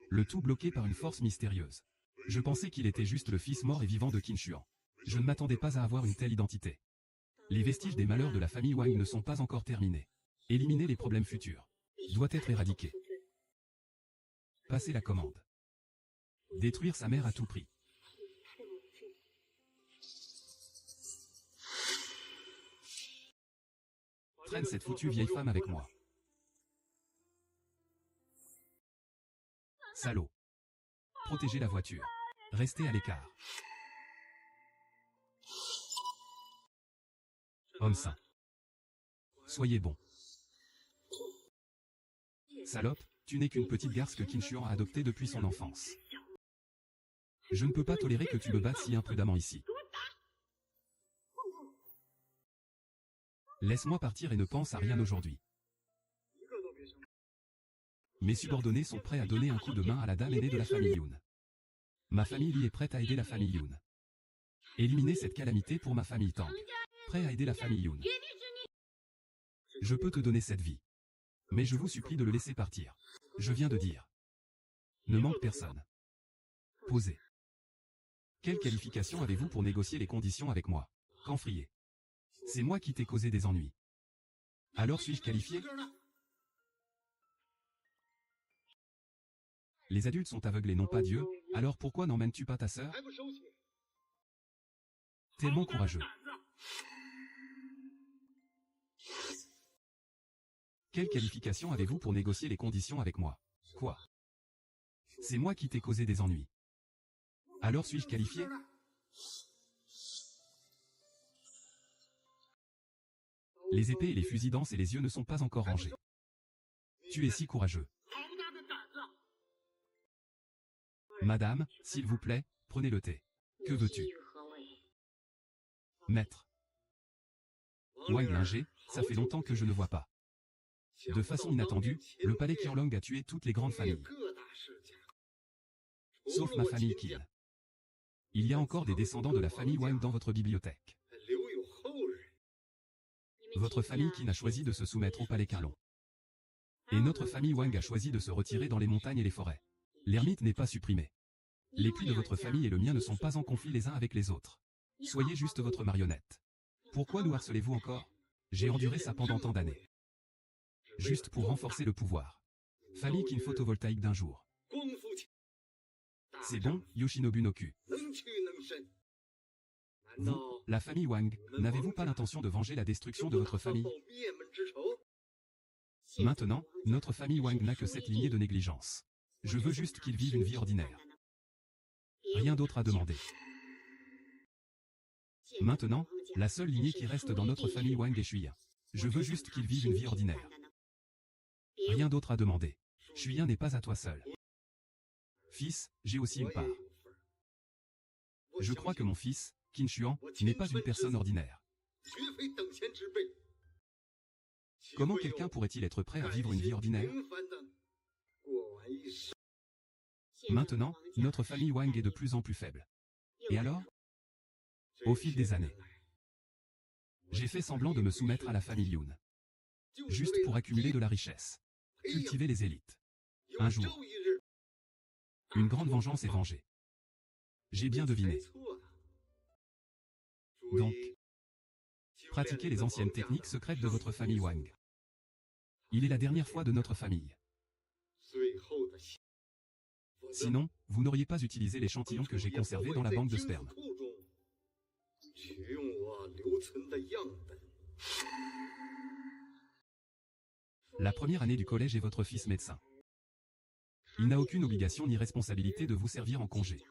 Le tout bloqué par une force mystérieuse. Je pensais qu'il était juste le fils mort et vivant de Qinshuan. Je ne m'attendais pas à avoir une telle identité. Les vestiges des malheurs de la famille Wang ne sont pas encore terminés. Éliminer les problèmes futurs. Doit être éradiqué. Passer la commande. Détruire sa mère à tout prix. Traîne cette foutue vieille femme avec moi. Salaud. Protégez la voiture. Restez à l'écart. Homme sain. Soyez bon. Salope, tu n'es qu'une petite garce que Qinshuan a adoptée depuis son enfance. Je ne peux pas tolérer que tu me battes si imprudemment ici. Laisse-moi partir et ne pense à rien aujourd'hui. Mes subordonnés sont prêts à donner un coup de main à la dame aînée de la famille Yun. Ma famille lui est prête à aider la famille Yun. Éliminer cette calamité pour ma famille Tang. Prêt à aider la famille Yun. Je peux te donner cette vie. Mais je vous supplie de le laisser partir. Je viens de dire. Ne manque personne. Posez. Quelle qualification avez-vous pour négocier les conditions avec moi? Camphrier. C'est moi qui t'ai causé des ennuis. Alors suis-je qualifié? Les adultes sont aveugles et non pas Dieu, alors pourquoi n'emmènes-tu pas ta sœur? Tellement courageux. Quelle qualification avez-vous pour négocier les conditions avec moi? Quoi? C'est moi qui t'ai causé des ennuis. Alors suis-je qualifié? Les épées et les fusils dansent et les yeux ne sont pas encore rangés. Tu es si courageux. Madame, s'il vous plaît, prenez le thé. Que veux-tu? Maître. Wang Linger, ça fait longtemps que je ne vois pas. De façon inattendue, le palais Qianlong a tué toutes les grandes familles. Sauf ma famille Qin. Il y a encore des descendants de la famille Wang dans votre bibliothèque. Votre famille Qin a choisi de se soumettre au palais Qianlong. Et notre famille Wang a choisi de se retirer dans les montagnes et les forêts. L'ermite n'est pas supprimé. Les puits de votre famille et le mien ne sont pas en conflit les uns avec les autres. Soyez juste votre marionnette. Pourquoi nous harcelez-vous encore? J'ai enduré ça pendant tant d'années. Juste pour renforcer le pouvoir. Famille Qin photovoltaïque d'un jour. C'est bon, Yoshinobu no Ku. Vous, la famille Wang, n'avez-vous pas l'intention de venger la destruction de votre famille? Maintenant, notre famille Wang n'a que cette lignée de négligence. Je veux juste qu'ils vivent une vie ordinaire. Rien d'autre à demander. Maintenant, la seule lignée qui reste dans notre famille Wang est Shuyan. Je veux juste qu'ils vivent une vie ordinaire. Rien d'autre à demander. Shuyan n'est pas à toi seul. Fils, j'ai aussi une part. Je crois que mon fils, Qinshuan, n'est pas une personne ordinaire. Comment quelqu'un pourrait-il être prêt à vivre une vie ordinaire? Maintenant, notre famille Wang est de plus en plus faible. Et alors? Au fil des années, j'ai fait semblant de me soumettre à la famille Yun. Juste pour accumuler de la richesse. Cultiver les élites. Un jour, une grande vengeance est vengée. J'ai bien deviné. Donc, pratiquez les anciennes techniques secrètes de votre famille Wang. Il est la dernière fois de notre famille. Sinon, vous n'auriez pas utilisé l'échantillon que j'ai conservé dans la banque de sperme. La première année du collège est votre fils médecin. Il n'a aucune obligation ni responsabilité de vous servir en congé.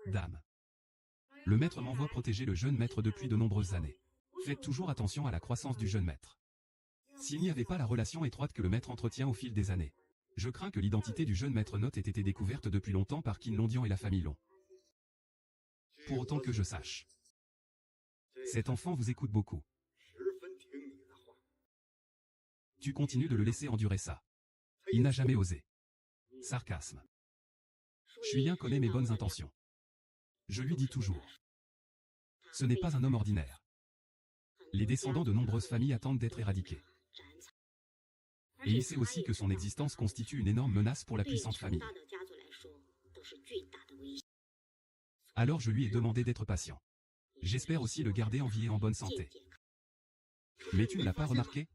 Dame. Le maître m'envoie protéger le jeune maître depuis de nombreuses années. Faites toujours attention à la croissance du jeune maître. S'il n'y avait pas la relation étroite que le maître entretient au fil des années, je crains que l'identité du jeune maître Note ait été découverte depuis longtemps par Qin Londian et la famille Long. Pour autant que je sache. Cet enfant vous écoute beaucoup. Tu continues de le laisser endurer ça. Il n'a jamais osé. Sarcasme. Shuyan connaît mes bonnes intentions. Je lui dis toujours. Ce n'est pas un homme ordinaire. Les descendants de nombreuses familles attendent d'être éradiqués. Et il sait aussi que son existence constitue une énorme menace pour la puissante famille. Alors je lui ai demandé d'être patient. J'espère aussi le garder en vie et en bonne santé. Mais tu ne l'as pas remarqué?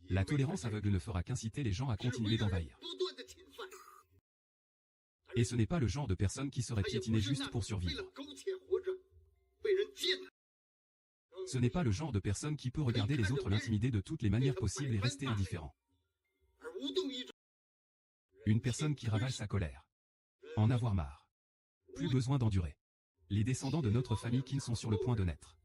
La tolérance aveugle ne fera qu'inciter les gens à continuer d'envahir. Et ce n'est pas le genre de personne qui serait piétinée juste pour survivre. Ce n'est pas le genre de personne qui peut regarder les autres l'intimider de toutes les manières possibles et rester indifférent. Une personne qui ravale sa colère. En avoir marre. Plus besoin d'endurer. Les descendants de notre famille Qin sont sur le point de naître.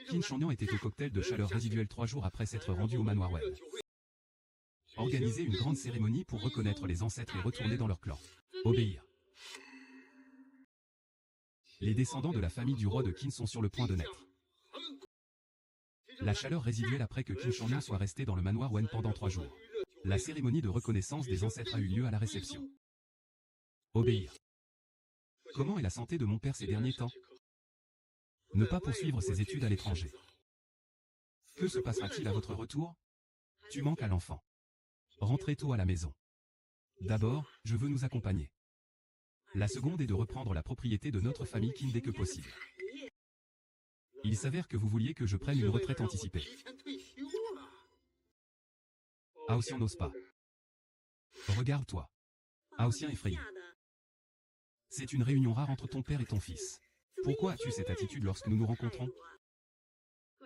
Qin Shangnian était au cocktail de chaleur résiduelle 3 jours après s'être rendu au manoir Wen. Organiser une grande cérémonie pour reconnaître les ancêtres et retourner dans leur clan. Obéir. Les descendants de la famille du roi de Qin sont sur le point de naître. La chaleur résiduelle après que Qin Shangnian soit resté dans le manoir Wen pendant 3 jours. La cérémonie de reconnaissance des ancêtres a eu lieu à la réception. Obéir. Comment est la santé de mon père ces derniers temps? Ne pas poursuivre ses études à l'étranger. Que se passera-t-il à votre retour? Tu manques à l'enfant. Rentrez tôt à la maison. D'abord, je veux nous accompagner. La seconde est de reprendre la propriété de notre famille Qin dès que possible. Il s'avère que vous vouliez que je prenne une retraite anticipée. Aoxian n'ose pas. Regarde-toi. Aoxian effrayé. C'est une réunion rare entre ton père et ton fils. Pourquoi as-tu cette attitude lorsque nous nous rencontrons?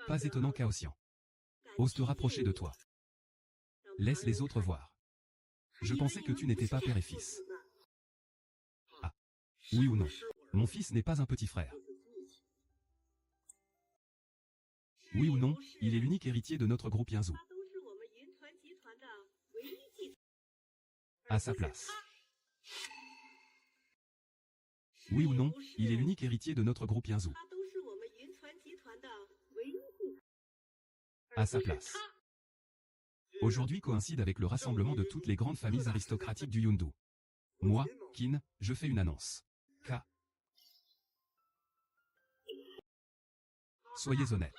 Pas étonnant qu'Aoxian ose te rapprocher de toi. Laisse les autres voir. Je pensais que tu n'étais pas père et fils. Ah. Oui ou non? Mon fils n'est pas un petit frère. Oui ou non, il est l'unique héritier de notre groupe Yanzhou. À sa place. Oui ou non, il est l'unique héritier de notre groupe Yanzhou. À sa place. Aujourd'hui coïncide avec le rassemblement de toutes les grandes familles aristocratiques du Yundu. Moi, Qin, je fais une annonce. K. Soyez honnête.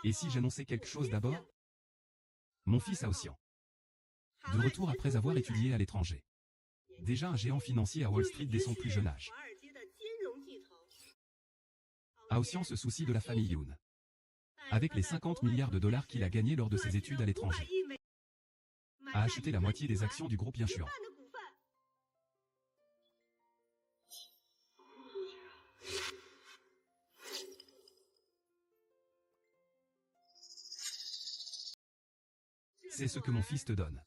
Et si j'annonçais quelque chose d'abord? Mon fils Aoxian. De retour après avoir étudié à l'étranger. Déjà un géant financier à Wall Street dès son plus jeune âge. Aoxian se soucie de la famille Yun. Avec les 50 milliards de dollars qu'il a gagnés lors de ses études à l'étranger. A acheté la moitié des actions du groupe Yanchuan. C'est ce que mon fils te donne.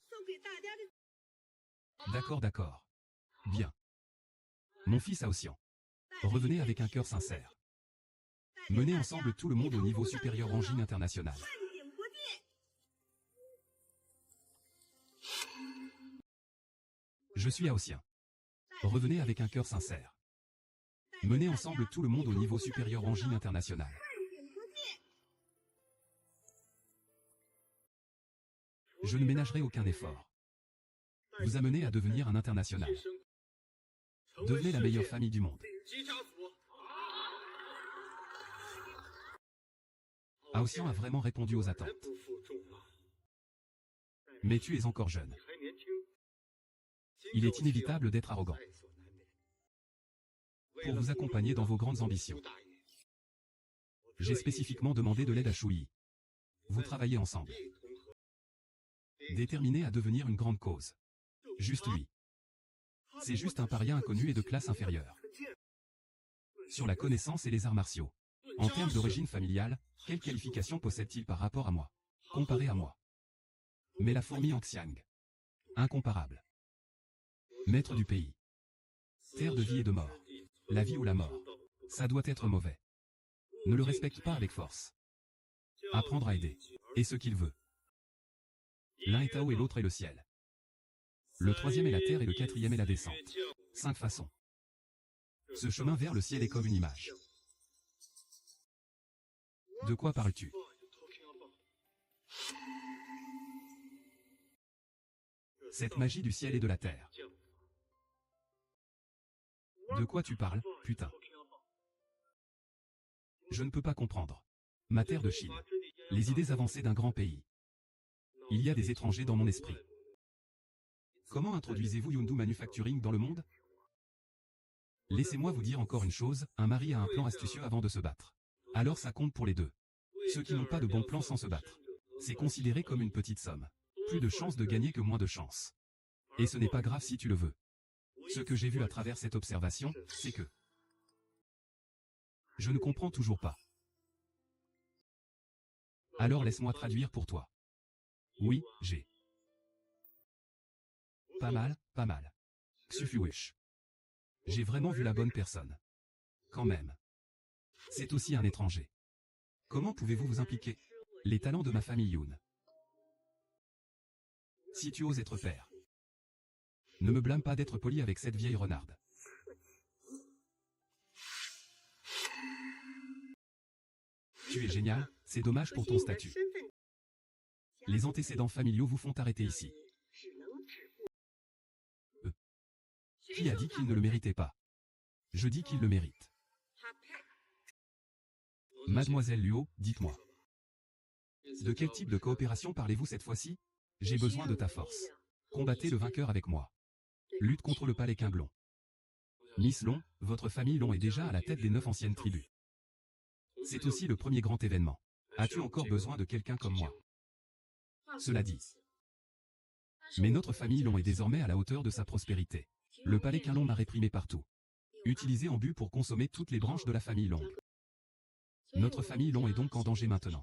D'accord, d'accord. Bien. Mon fils Aoxian. Revenez avec un cœur sincère. Menez ensemble tout le monde au niveau supérieur ranking international. Je suis Aoxian. Revenez avec un cœur sincère. Menez ensemble tout le monde au niveau supérieur ranking international. Je ne ménagerai aucun effort. Vous amenez à devenir un international. Devenez la meilleure famille du monde. Aoxian a vraiment répondu aux attentes. Mais tu es encore jeune. Il est inévitable d'être arrogant. Pour vous accompagner dans vos grandes ambitions. J'ai spécifiquement demandé de l'aide à Shuyi. Vous travaillez ensemble. Déterminé à devenir une grande cause. Juste lui. C'est juste un paria inconnu et de classe inférieure. Sur la connaissance et les arts martiaux. En termes d'origine familiale, quelle qualification possède-t-il par rapport à moi? Comparé à moi. Mais la fourmi en Xiang. Incomparable. Maître du pays. Terre de vie et de mort. La vie ou la mort. Ça doit être mauvais. Ne le respecte pas avec force. Apprendre à aider. Et ce qu'il veut. L'un est Tao et l'autre est le ciel. Le troisième est la terre et le quatrième est la descente. 5 façons. Ce chemin vers le ciel est comme une image. De quoi parles-tu? Cette magie du ciel et de la terre. De quoi tu parles, putain? Je ne peux pas comprendre. Ma terre de Chine. Les idées avancées d'un grand pays. Il y a des étrangers dans mon esprit. Comment introduisez-vous Yundu Manufacturing dans le monde? Laissez-moi vous dire encore une chose, un mari a un plan astucieux avant de se battre. Alors ça compte pour les deux. Ceux qui n'ont pas de bon plan sans se battre. C'est considéré comme une petite somme. Plus de chances de gagner que moins de chances. Et ce n'est pas grave si tu le veux. Ce que j'ai vu à travers cette observation, c'est que je ne comprends toujours pas. Alors laisse-moi traduire pour toi. Oui, j'ai. Pas mal, pas mal. Xufuish. J'ai vraiment vu la bonne personne. Quand même. C'est aussi un étranger. Comment pouvez-vous vous impliquer? Les talents de ma famille Yun. Si tu oses être père. Ne me blâme pas d'être poli avec cette vieille renarde. Tu es génial, c'est dommage pour ton statut. Les antécédents familiaux vous font arrêter ici. Qui a dit qu'il ne le méritait pas? Je dis qu'il le mérite. Mademoiselle Luo, dites-moi. De quel type de coopération parlez-vous cette fois-ci? J'ai besoin de ta force. Combattez le vainqueur avec moi. Lutte contre le palais Quinglon. Miss Long, votre famille Long est déjà à la tête des 9 anciennes tribus. C'est aussi le premier grand événement. As-tu encore besoin de quelqu'un comme moi? Cela dit. Mais notre famille Long est désormais à la hauteur de sa prospérité. Le palais Quinlong m'a réprimé partout. Utilisé en but pour consommer toutes les branches de la famille Long. Notre famille Long est donc en danger maintenant.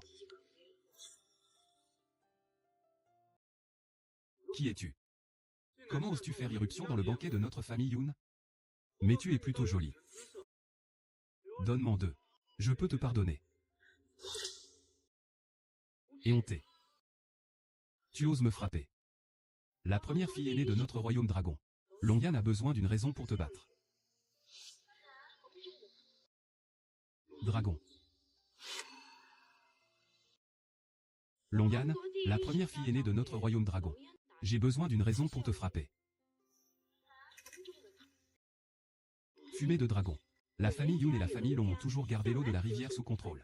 Qui es-tu? Comment oses-tu faire irruption dans le banquet de notre famille Yun? Mais tu es plutôt jolie. Donne-m'en deux. Je peux te pardonner. Éhonté. Tu oses me frapper. La première fille aînée de notre royaume dragon. Longyan a besoin d'une raison pour te battre. Dragon. Longyan, la première fille aînée de notre royaume dragon. J'ai besoin d'une raison pour te frapper. Fumée de dragon. La famille Yun et la famille Long ont toujours gardé l'eau de la rivière sous contrôle.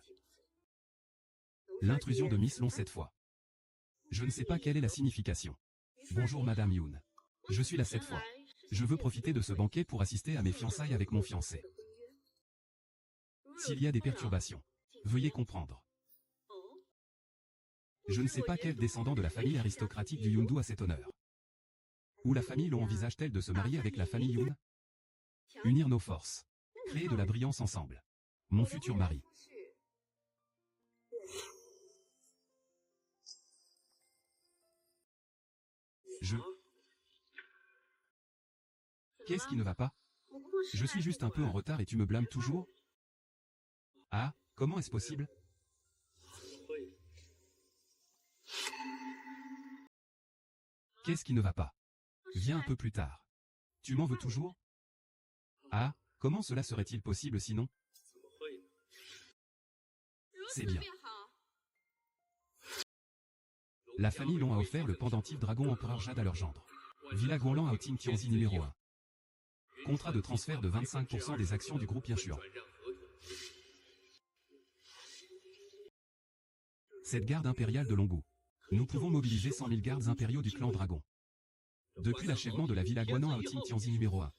L'intrusion de Miss Long cette fois. Je ne sais pas quelle est la signification. Bonjour Madame Yun. Je suis là cette fois. Je veux profiter de ce banquet pour assister à mes fiançailles avec mon fiancé. S'il y a des perturbations, veuillez comprendre. Je ne sais pas quel descendant de la famille aristocratique du Yundu a cet honneur. Ou la famille Long envisage-t-elle de se marier avec la famille Yun? Unir nos forces. Créer de la brillance ensemble. Mon futur mari. Qu'est-ce qui ne va pas? Je suis juste un peu en retard et tu me blâmes toujours? Ah, comment est-ce possible? Qu'est-ce qui ne va pas? Viens un peu plus tard. Tu m'en veux toujours? Ah, comment cela serait-il possible sinon? C'est bien. La famille Long a offert le pendentif dragon empereur Jade à leur gendre. Villa Guanlan à Outing Tianzi numéro 1. Contrat de transfert de 25% des actions du groupe Yanchuan. Cette garde impériale de Longgu. Nous pouvons mobiliser 100 000 gardes impériaux du clan Dragon. Depuis l'achèvement de la Villa Guanlan à Outing Tianzi numéro 1.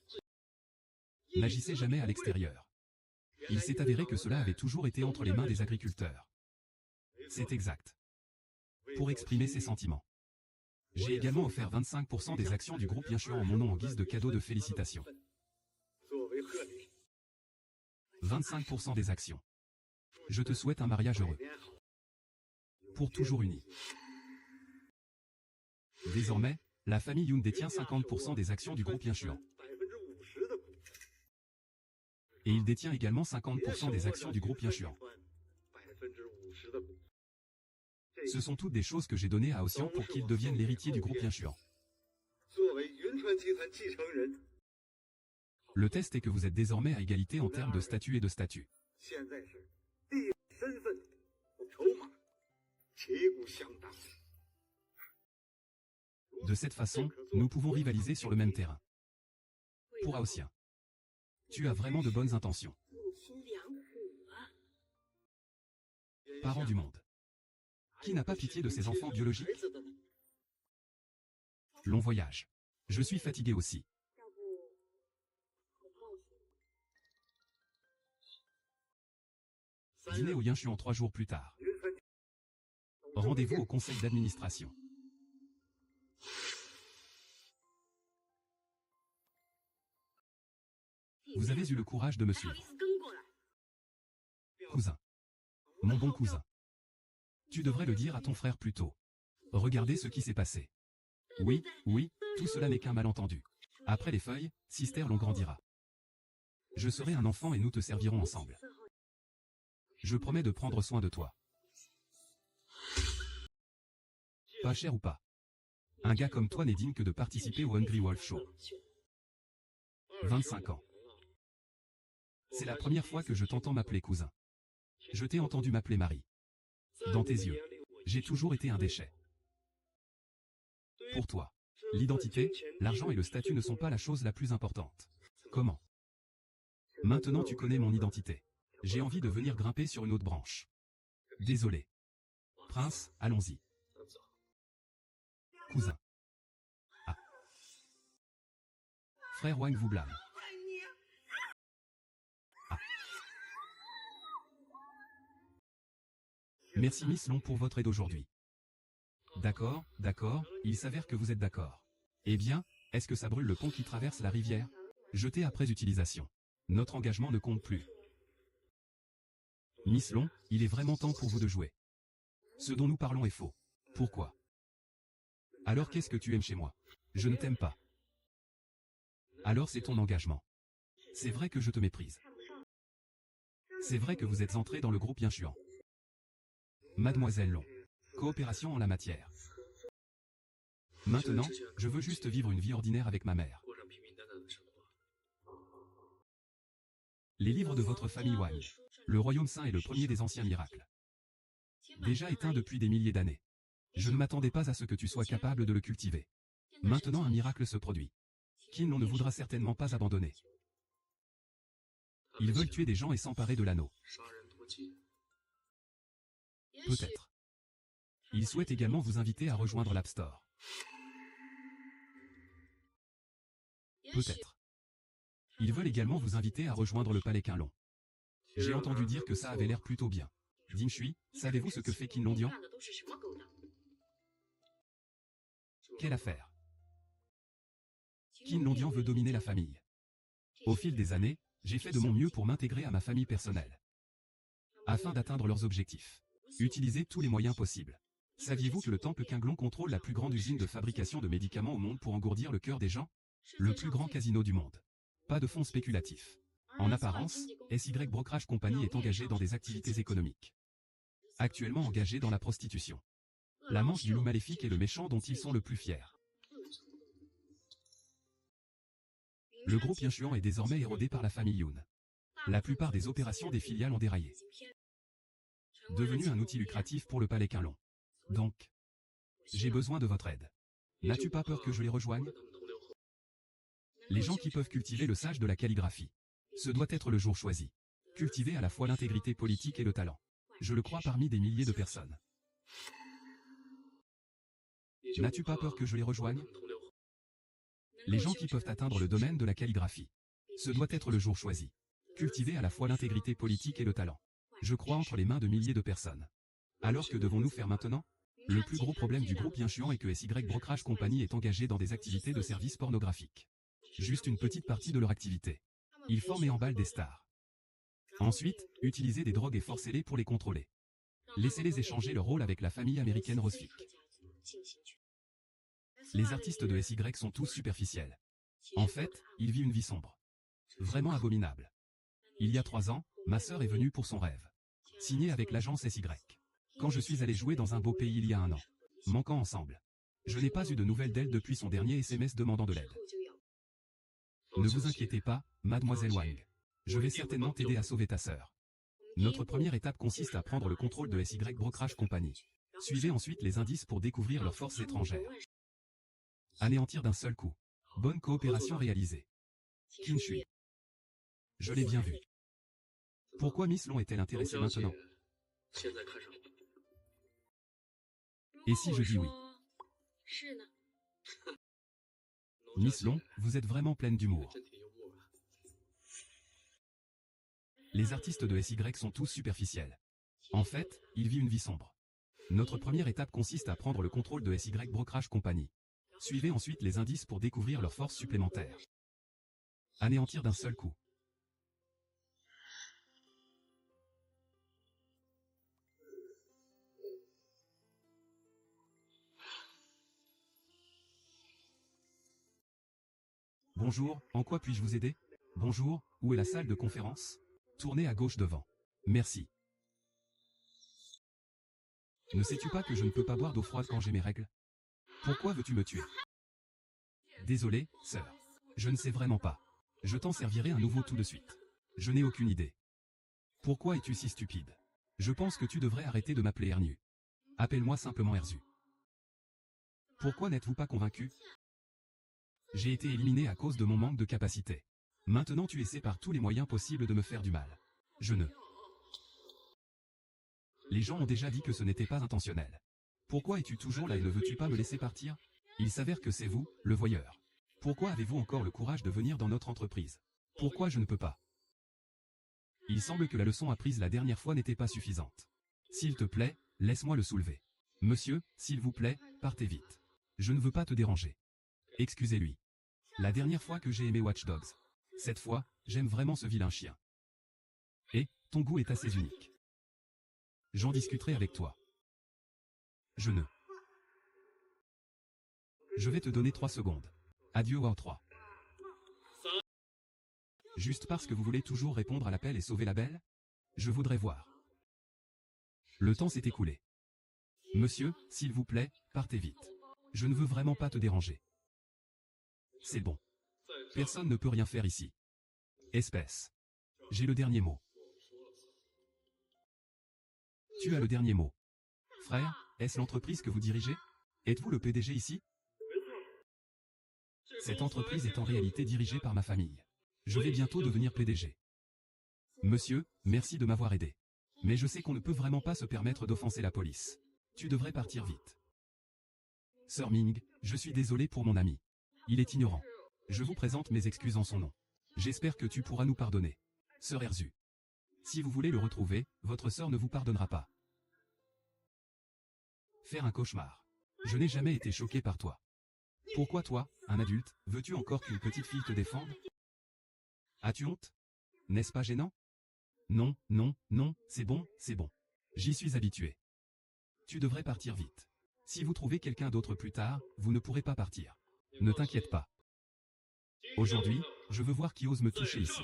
N'agissez jamais à l'extérieur. Il s'est avéré que cela avait toujours été entre les mains des agriculteurs. C'est exact. Pour exprimer ses sentiments. J'ai également offert 25% des actions du groupe Yanchuan en mon nom en guise de cadeau de félicitations. 25% des actions. Je te souhaite un mariage heureux. Pour toujours unis. Désormais, la famille Yun détient 50% des actions du groupe Yanchuan. Et il détient également 50% des actions du groupe Yanchuan. Ce sont toutes des choses que j'ai données à Ocean pour qu'il devienne l'héritier du groupe Yanchuan. Le test est que vous êtes désormais à égalité en termes de statut et de statut. De cette façon, nous pouvons rivaliser sur le même terrain. Pour Aosien, tu as vraiment de bonnes intentions. Parents du monde. Qui n'a pas pitié de ses enfants biologiques? Long voyage. Je suis fatigué aussi. Dîner au Yinchuan 3 jours plus tard. Rendez-vous au conseil d'administration. Vous avez eu le courage de me suivre. Cousin. Mon bon cousin. Tu devrais le dire à ton frère plus tôt. Regardez ce qui s'est passé. Oui, tout cela n'est qu'un malentendu. Après les feuilles, Sister l'on grandira. Je serai un enfant et nous te servirons ensemble. Je promets de prendre soin de toi. Pas cher ou pas. Un gars comme toi n'est digne que de participer au Hungry Wolf Show. 25 ans. C'est la première fois que je t'entends m'appeler cousin. Je t'ai entendu m'appeler Marie. Dans tes yeux, j'ai toujours été un déchet. Pour toi, l'identité, l'argent et le statut ne sont pas la chose la plus importante. Comment? Maintenant tu connais mon identité. J'ai envie de venir grimper sur une autre branche. Désolé. Prince, allons-y. Cousin. Ah. Frère Wang vous blâme. Ah. Merci Miss Long pour votre aide aujourd'hui. D'accord, il s'avère que vous êtes d'accord. Eh bien, est-ce que ça brûle le pont qui traverse la rivière? Jeté après utilisation. Notre engagement ne compte plus. Miss Long, il est vraiment temps pour vous de jouer. Ce dont nous parlons est faux. Pourquoi? Alors qu'est-ce que tu aimes chez moi? Je ne t'aime pas. Alors c'est ton engagement. C'est vrai que je te méprise. C'est vrai que vous êtes entré dans le groupe Yinchuan. Mademoiselle Long. Coopération en la matière. Maintenant, je veux juste vivre une vie ordinaire avec ma mère. Les livres de votre famille Wang. Le royaume saint est le premier des anciens miracles. Déjà éteint depuis des milliers d'années. Je ne m'attendais pas à ce que tu sois capable de le cultiver. Maintenant un miracle se produit. Qin Long ne voudra certainement pas abandonner. Ils veulent tuer des gens et s'emparer de l'anneau. Peut-être. Ils souhaitent également vous inviter à rejoindre l'App Store. Peut-être. Ils veulent également vous inviter à rejoindre le palais Qinlong. J'ai entendu dire que ça avait l'air plutôt bien. Ding Shui, savez-vous ce que fait Qin Long Dian? Quelle affaire? Qin Long Dian veut dominer la famille. Au fil des années, j'ai fait de mon mieux pour m'intégrer à ma famille personnelle. Afin d'atteindre leurs objectifs. Utilisez tous les moyens possibles. Saviez-vous que le temple Qinglong contrôle la plus grande usine de fabrication de médicaments au monde pour engourdir le cœur des gens? Le plus grand casino du monde. Pas de fonds spéculatifs. En apparence, SY Brokerage Company est engagé dans des activités économiques. Actuellement engagé dans la prostitution. La manche du loup maléfique est le méchant dont ils sont le plus fiers. Le groupe Yinchuan est désormais érodé par la famille Yun. La plupart des opérations des filiales ont déraillé. Devenu un outil lucratif pour le palais Qinlong. Donc, j'ai besoin de votre aide. N'as-tu pas peur que je les rejoigne? Les gens qui peuvent cultiver le sage de la calligraphie. Ce doit être le jour choisi. Cultiver à la fois l'intégrité politique et le talent. Je le crois parmi des milliers de personnes. N'as-tu pas peur que je les rejoigne? Les gens qui peuvent atteindre le domaine de la calligraphie. Ce doit être le jour choisi. Cultiver à la fois l'intégrité politique et le talent. Je crois entre les mains de milliers de personnes. Alors que devons-nous faire maintenant? Le plus gros problème du groupe Yinchuan est que SY Brokerage Company est engagé dans des activités de services pornographiques. Juste une petite partie de leur activité. Ils forment et emballent des stars. Ensuite, utilisez des drogues et forcez-les pour les contrôler. Laissez-les échanger leur rôle avec la famille américaine Rosfic. Les artistes de SY sont tous superficiels. En fait, ils vivent une vie sombre. Vraiment abominable. Il y a 3 ans, ma sœur est venue pour son rêve. Signé avec l'agence SY. Quand je suis allé jouer dans un beau pays il y a 1 an. Manquant ensemble. Je n'ai pas eu de nouvelles d'elle depuis son dernier SMS demandant de l'aide. Ne vous inquiétez pas, mademoiselle Wang. Je vais certainement t'aider à sauver ta sœur. Notre première étape consiste à prendre le contrôle de SY Brokerage Company. Suivez ensuite les indices pour découvrir leurs forces étrangères. Anéantir d'un seul coup. Bonne coopération réalisée. Kinshui. Je l'ai bien vu. Pourquoi Miss Long est-elle intéressée maintenant? Et si je dis oui? Miss Long, vous êtes vraiment pleine d'humour. Les artistes de SY sont tous superficiels. En fait, il vit une vie sombre. Notre première étape consiste à prendre le contrôle de SY Brokerage Company. Suivez ensuite les indices pour découvrir leurs forces supplémentaires. Anéantir d'un seul coup. Bonjour, en quoi puis-je vous aider? Bonjour, où est la salle de conférence? Tournez à gauche devant. Merci. Ne sais-tu pas que je ne peux pas boire d'eau froide quand j'ai mes règles? Pourquoi veux-tu me tuer? Désolé, sœur. Je ne sais vraiment pas. Je t'en servirai un nouveau tout de suite. Je n'ai aucune idée. Pourquoi es-tu si stupide? Je pense que tu devrais arrêter de m'appeler Ernu. Appelle-moi simplement Erzu. Pourquoi n'êtes-vous pas convaincu? J'ai été éliminé à cause de mon manque de capacité. Maintenant tu essaies par tous les moyens possibles de me faire du mal. Je ne... Les gens ont déjà dit que ce n'était pas intentionnel. Pourquoi es-tu toujours là et ne veux-tu pas me laisser partir? Il s'avère que c'est vous, le voyeur. Pourquoi avez-vous encore le courage de venir dans notre entreprise? Pourquoi je ne peux pas? Il semble que la leçon apprise la dernière fois n'était pas suffisante. S'il te plaît, laisse-moi le soulever. Monsieur, s'il vous plaît, partez vite. Je ne veux pas te déranger. Excusez-lui. La dernière fois que j'ai aimé Watch Dogs. Cette fois, j'aime vraiment ce vilain chien. Et, ton goût est assez unique. J'en discuterai avec toi. Je ne... Je vais te donner 3 secondes. Adieu War 3. Juste parce que vous voulez toujours répondre à l'appel et sauver la belle? Je voudrais voir. Le temps s'est écoulé. Monsieur, s'il vous plaît, partez vite. Je ne veux vraiment pas te déranger. C'est bon. Personne ne peut rien faire ici. Espèce. J'ai le dernier mot. Tu as le dernier mot. Frère, est-ce l'entreprise que vous dirigez? Êtes-vous le PDG ici? Cette entreprise est en réalité dirigée par ma famille. Je vais bientôt devenir PDG. Monsieur, merci de m'avoir aidé. Mais je sais qu'on ne peut vraiment pas se permettre d'offenser la police. Tu devrais partir vite. Sir Ming, je suis désolé pour mon ami. Il est ignorant. Je vous présente mes excuses en son nom. J'espère que tu pourras nous pardonner. Sœur Erzu. Si vous voulez le retrouver, votre sœur ne vous pardonnera pas. Faire un cauchemar. Je n'ai jamais été choqué par toi. Pourquoi toi, un adulte, veux-tu encore qu'une petite fille te défende? As-tu honte? N'est-ce pas gênant? Non, non, non, c'est bon, c'est bon. J'y suis habitué. Tu devrais partir vite. Si vous trouvez quelqu'un d'autre plus tard, vous ne pourrez pas partir. Ne t'inquiète pas. Aujourd'hui, je veux voir qui ose me toucher ici.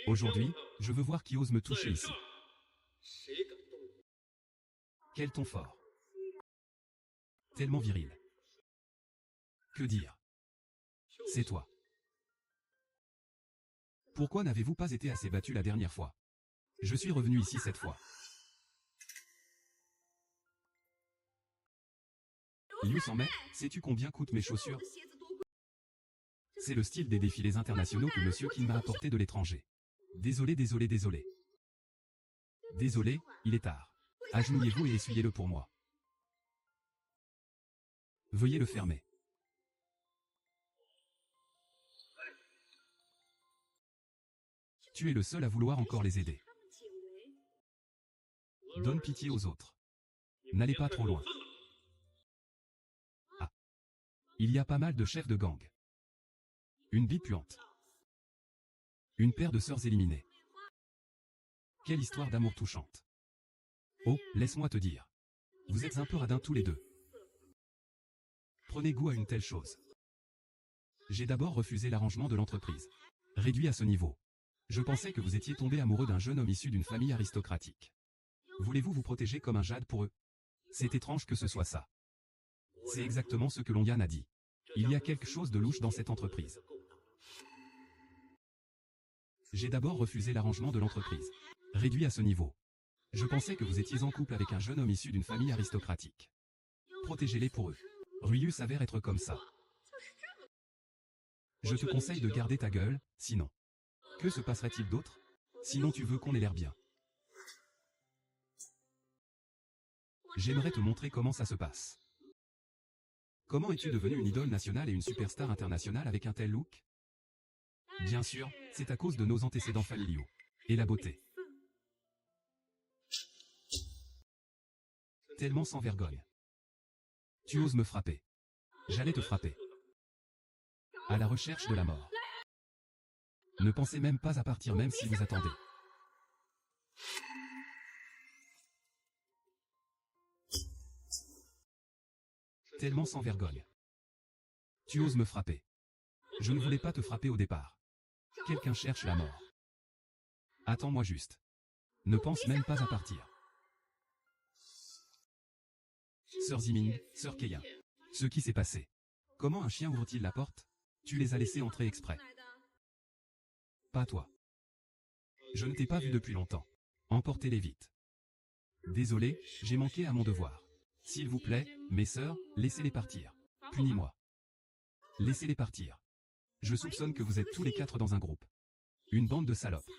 Aujourd'hui, je veux voir qui ose me toucher ici. Quel ton fort. Tellement viril. Que dire? C'est toi. Pourquoi n'avez-vous pas été assez battu la dernière fois? Je suis revenu ici cette fois. Liu s'en met, sais-tu combien coûtent mes chaussures? C'est le style des défilés internationaux que Monsieur Kim m'a apporté de l'étranger. Désolé, désolé, désolé. Désolé, il est tard. Agenouillez-vous et essuyez-le pour moi. Veuillez le fermer. Tu es le seul à vouloir encore les aider. Donne pitié aux autres. N'allez pas trop loin. Ah. Il y a pas mal de chefs de gang. Une bite puante. Une paire de sœurs éliminées. Quelle histoire d'amour touchante. Oh, laisse-moi te dire. Vous êtes un peu radins tous les deux. Prenez goût à une telle chose. J'ai d'abord refusé l'arrangement de l'entreprise. Réduit à ce niveau. Je pensais que vous étiez tombé amoureux d'un jeune homme issu d'une famille aristocratique. Voulez-vous vous protéger comme un jade pour eux? C'est étrange que ce soit ça. C'est exactement ce que Longyan a dit. Il y a quelque chose de louche dans cette entreprise. J'ai d'abord refusé l'arrangement de l'entreprise. Réduit à ce niveau. Je pensais que vous étiez en couple avec un jeune homme issu d'une famille aristocratique. Protégez-les pour eux. Ryu s'avère être comme ça. Je te conseille de garder ta gueule, sinon. Que se passerait-il d'autre? Sinon tu veux qu'on ait l'air bien. J'aimerais te montrer comment ça se passe. Comment es-tu devenu une idole nationale et une superstar internationale avec un tel look? Bien sûr, c'est à cause de nos antécédents familiaux. Et la beauté. Tellement sans vergogne. Tu oses me frapper. J'allais te frapper. À la recherche de la mort. Ne pensez même pas à partir même si vous attendez. Tellement sans vergogne. Tu oses me frapper. Je ne voulais pas te frapper au départ. Quelqu'un cherche la mort. Attends-moi juste. Ne pense même pas à partir. Sœur Ziming, Sœur Keia. Ce qui s'est passé. Comment un chien ouvre-t-il la porte? Tu les as laissés entrer exprès. Pas toi. Je ne t'ai pas vu depuis longtemps. Emportez-les vite. Désolé, j'ai manqué à mon devoir. S'il vous plaît, mes sœurs, laissez-les partir. Punis-moi. Laissez-les partir. Je soupçonne que vous êtes tous les 4 dans un groupe. Une bande de salopes.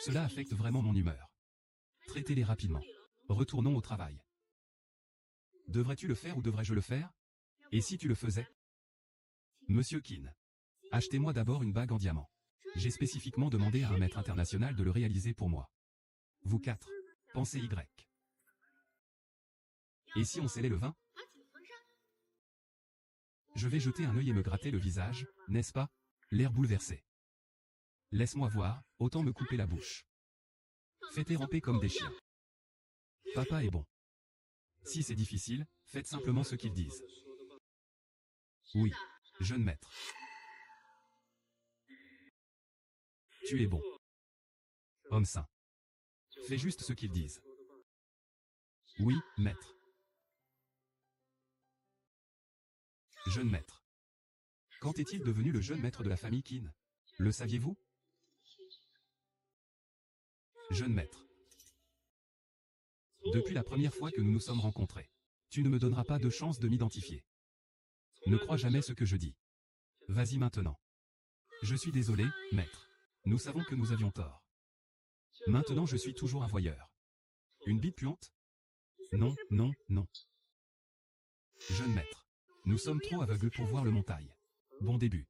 Cela affecte vraiment mon humeur. Traitez-les rapidement. Retournons au travail. Devrais-tu le faire ou devrais-je le faire? Et si tu le faisais? Monsieur Qin. Achetez-moi d'abord une bague en diamant. J'ai spécifiquement demandé à un maître international de le réaliser pour moi. Vous 4. Pensez Y. Et si on scellait le vin? Je vais jeter un œil et me gratter le visage, n'est-ce pas? L'air bouleversé. Laisse-moi voir, autant me couper la bouche. Faites-les ramper comme des chiens. Papa est bon. Si c'est difficile, faites simplement ce qu'ils disent. Oui, jeune maître. Tu es bon. Homme saint. Fais juste ce qu'ils disent. Oui, maître. Jeune maître. Quand est-il devenu le jeune maître de la famille Qin? Le saviez-vous? Jeune maître. Depuis la première fois que nous nous sommes rencontrés. Tu ne me donneras pas de chance de m'identifier. Ne crois jamais ce que je dis. Vas-y maintenant. Je suis désolé, maître. Nous savons que nous avions tort. Maintenant je suis toujours un voyeur. Une bite puante? Non, non, non. Jeune maître. Nous sommes trop aveugles pour voir le montagne. Bon début.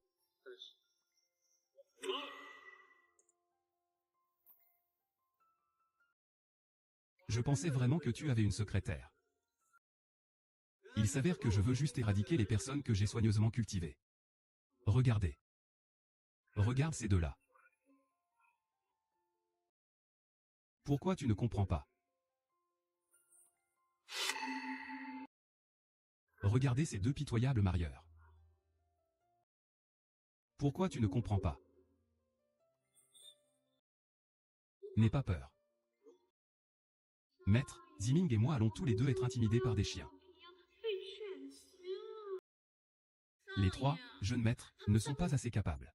Je pensais vraiment que tu avais une secrétaire. Il s'avère que je veux juste éradiquer les personnes que j'ai soigneusement cultivées. Regardez. Regarde ces deux-là. Pourquoi tu ne comprends pas? Regardez ces deux pitoyables marieurs. Pourquoi tu ne comprends pas? N'aie pas peur. Maître, Ziming et moi allons tous les deux être intimidés par des chiens. Les 3, jeunes maîtres, ne sont pas assez capables.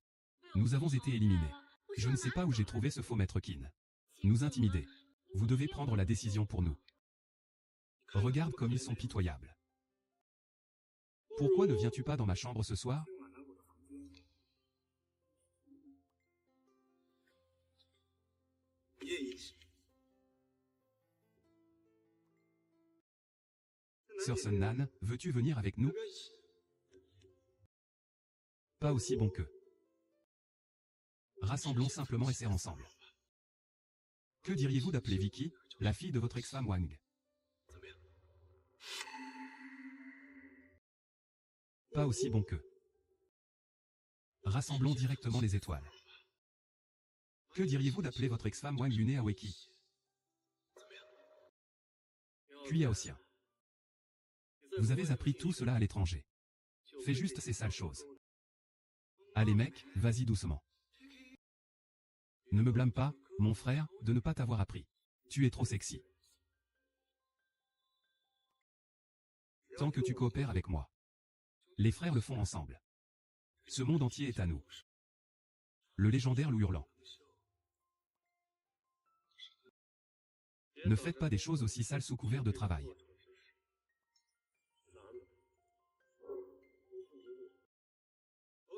Nous avons été éliminés. Je ne sais pas où j'ai trouvé ce faux maître Qin. Nous intimider. Vous devez prendre la décision pour nous. Regarde comme ils sont pitoyables. Pourquoi ne viens-tu pas dans ma chambre ce soir? Sœur Sun Nan, veux-tu venir avec nous? Pas aussi bon que. Rassemblons simplement et serrons ensemble. Que diriez-vous d'appeler Vicky, la fille de votre ex-femme Wang? Pas aussi bon que. Rassemblons directement les étoiles. Que diriez-vous d'appeler votre ex-femme Wang Yune Aweki? Puis Aosien. Vous avez appris tout cela à l'étranger. Fais juste ces sales choses. Allez mec, vas-y doucement. Ne me blâme pas, mon frère, de ne pas t'avoir appris. Tu es trop sexy. Tant que tu coopères avec moi. Les frères le font ensemble. Ce monde entier est à nous. Le légendaire loup hurlant. Ne faites pas des choses aussi sales sous couvert de travail.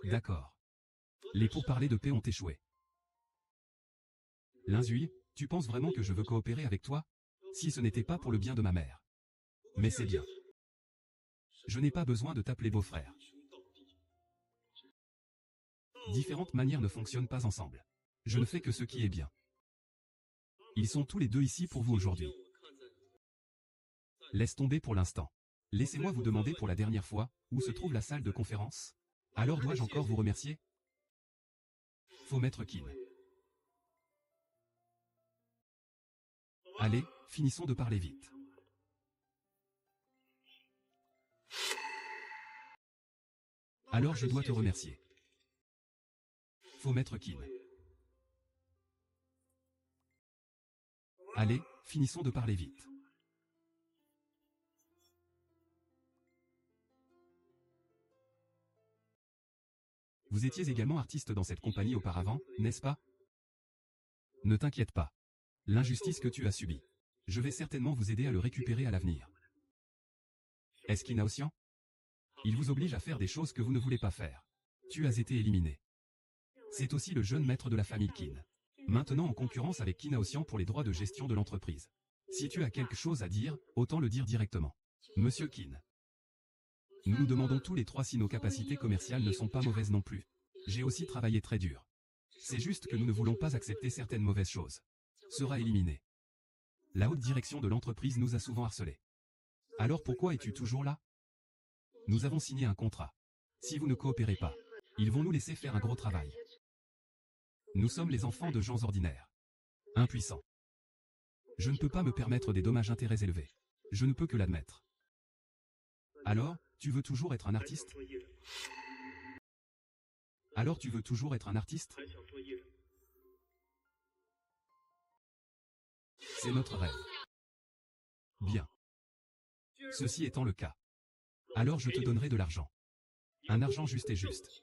D'accord. Les pourparlers de paix ont échoué. Linzui, tu penses vraiment que je veux coopérer avec toi? Si ce n'était pas pour le bien de ma mère. Mais c'est bien. Je n'ai pas besoin de t'appeler beau-frère. Différentes manières ne fonctionnent pas ensemble. Je ne fais que ce qui est bien. Ils sont tous les deux ici pour vous aujourd'hui. Laisse tomber pour l'instant. Laissez-moi vous demander pour la dernière fois, où se trouve la salle de conférence? Alors dois-je encore vous remercier? Faut mettre Qin. Allez, finissons de parler vite. Alors je dois te remercier. Faut mettre Qin. Allez, finissons de parler vite. Vous étiez également artiste dans cette compagnie auparavant, n'est-ce pas? Ne t'inquiète pas. L'injustice que tu as subie. Je vais certainement vous aider à le récupérer à l'avenir. Est-ce Kinaosian? Il vous oblige à faire des choses que vous ne voulez pas faire. Tu as été éliminé. C'est aussi le jeune maître de la famille Qin. Maintenant en concurrence avec Kinaosian pour les droits de gestion de l'entreprise. Si tu as quelque chose à dire, autant le dire directement. Monsieur Qin. Nous nous demandons tous les trois si nos capacités commerciales ne sont pas mauvaises non plus. J'ai aussi travaillé très dur. C'est juste que nous ne voulons pas accepter certaines mauvaises choses. Sera éliminé. La haute direction de l'entreprise nous a souvent harcelés. Alors pourquoi es-tu toujours là? Nous avons signé un contrat. Si vous ne coopérez pas, ils vont nous laisser faire un gros travail. Nous sommes les enfants de gens ordinaires. Impuissants. Je ne peux pas me permettre des dommages-intérêts élevés. Je ne peux que l'admettre. Alors, tu veux toujours être un artiste? Alors tu veux toujours être un artiste? C'est notre rêve. Bien. Ceci étant le cas. Alors je te donnerai de l'argent. Un argent juste et juste.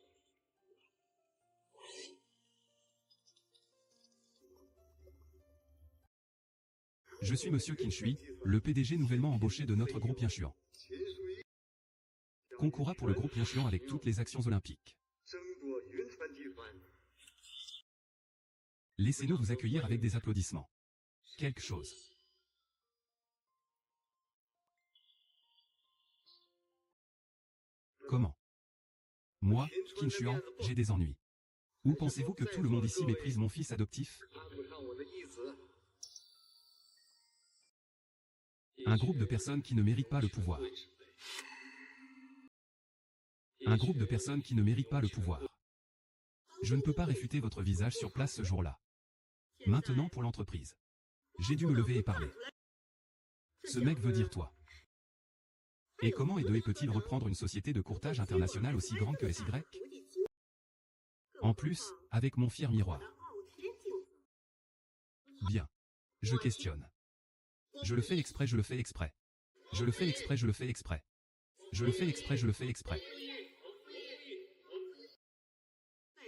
Je suis Monsieur Qin Shui, le PDG nouvellement embauché de notre groupe Yanchuan. Concourra pour le groupe Yanchuan avec toutes les actions olympiques. Laissez-nous vous accueillir avec des applaudissements. Quelque chose. Comment? Moi, Qin Shuan, j'ai des ennuis. Ou pensez-vous que tout le monde ici méprise mon fils adoptif? Un groupe de personnes qui ne méritent pas le pouvoir. Un groupe de personnes qui ne méritent pas le pouvoir. Je ne peux pas réfuter votre visage sur place ce jour-là. Maintenant pour l'entreprise. J'ai dû me lever et parler. Ce mec veut dire toi. Et comment Edoe peut-il reprendre une société de courtage internationale aussi grande que SY? En plus, avec mon fier miroir. Bien. Je questionne. Je le fais exprès, je le fais exprès. Je le fais exprès, je le fais exprès. Je le fais exprès, je le fais exprès.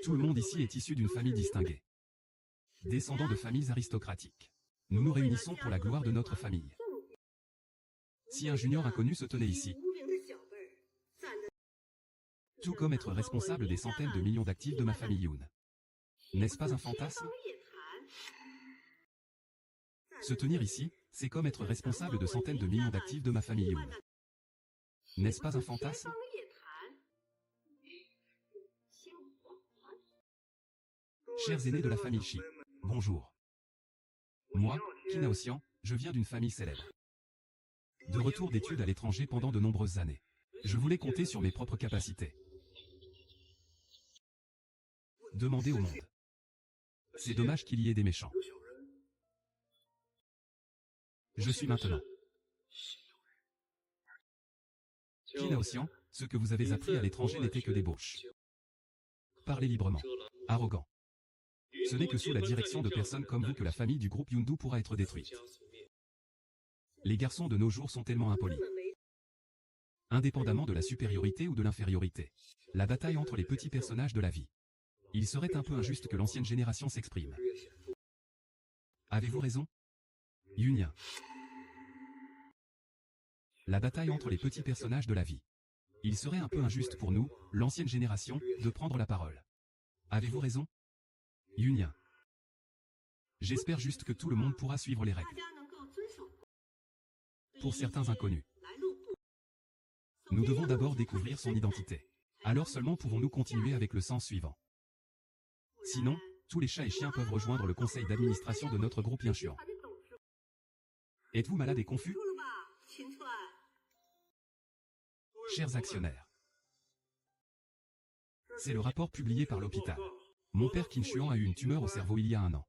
Tout le monde ici est issu d'une famille distinguée. Descendant de familles aristocratiques. Nous nous réunissons pour la gloire de notre famille. Si un junior inconnu se tenait ici, tout comme être responsable des centaines de millions d'actifs de ma famille Yoon. N'est-ce pas un fantasme? Se tenir ici, c'est comme être responsable de centaines de millions d'actifs de ma famille Yoon. N'est-ce pas un fantasme? Chers aînés de la famille Shi, bonjour. Moi, Kinaosian, je viens d'une famille célèbre. De retour d'études à l'étranger pendant de nombreuses années. Je voulais compter sur mes propres capacités. Demandez au monde. C'est dommage qu'il y ait des méchants. Je suis maintenant. Kinaosian, ce que vous avez appris à l'étranger n'était que débauche. Parlez librement. Arrogant. Ce n'est que sous la direction de personnes comme vous que la famille du groupe Yundu pourra être détruite. Les garçons de nos jours sont tellement impolis. Indépendamment de la supériorité ou de l'infériorité. La bataille entre les petits personnages de la vie. Il serait un peu injuste que l'ancienne génération s'exprime. Avez-vous raison? Yunien. La bataille entre les petits personnages de la vie. Il serait un peu injuste pour nous, l'ancienne génération, de prendre la parole. Avez-vous raison? Yunien. J'espère juste que tout le monde pourra suivre les règles. Pour certains inconnus. Nous devons d'abord découvrir son identité. Alors seulement pouvons-nous continuer avec le sens suivant. Sinon, tous les chats et chiens peuvent rejoindre le conseil d'administration de notre groupe Yinchuan. Êtes-vous malade et confus? Chers actionnaires, c'est le rapport publié par l'hôpital. Mon père Qin a eu une tumeur au cerveau il y a 1 an.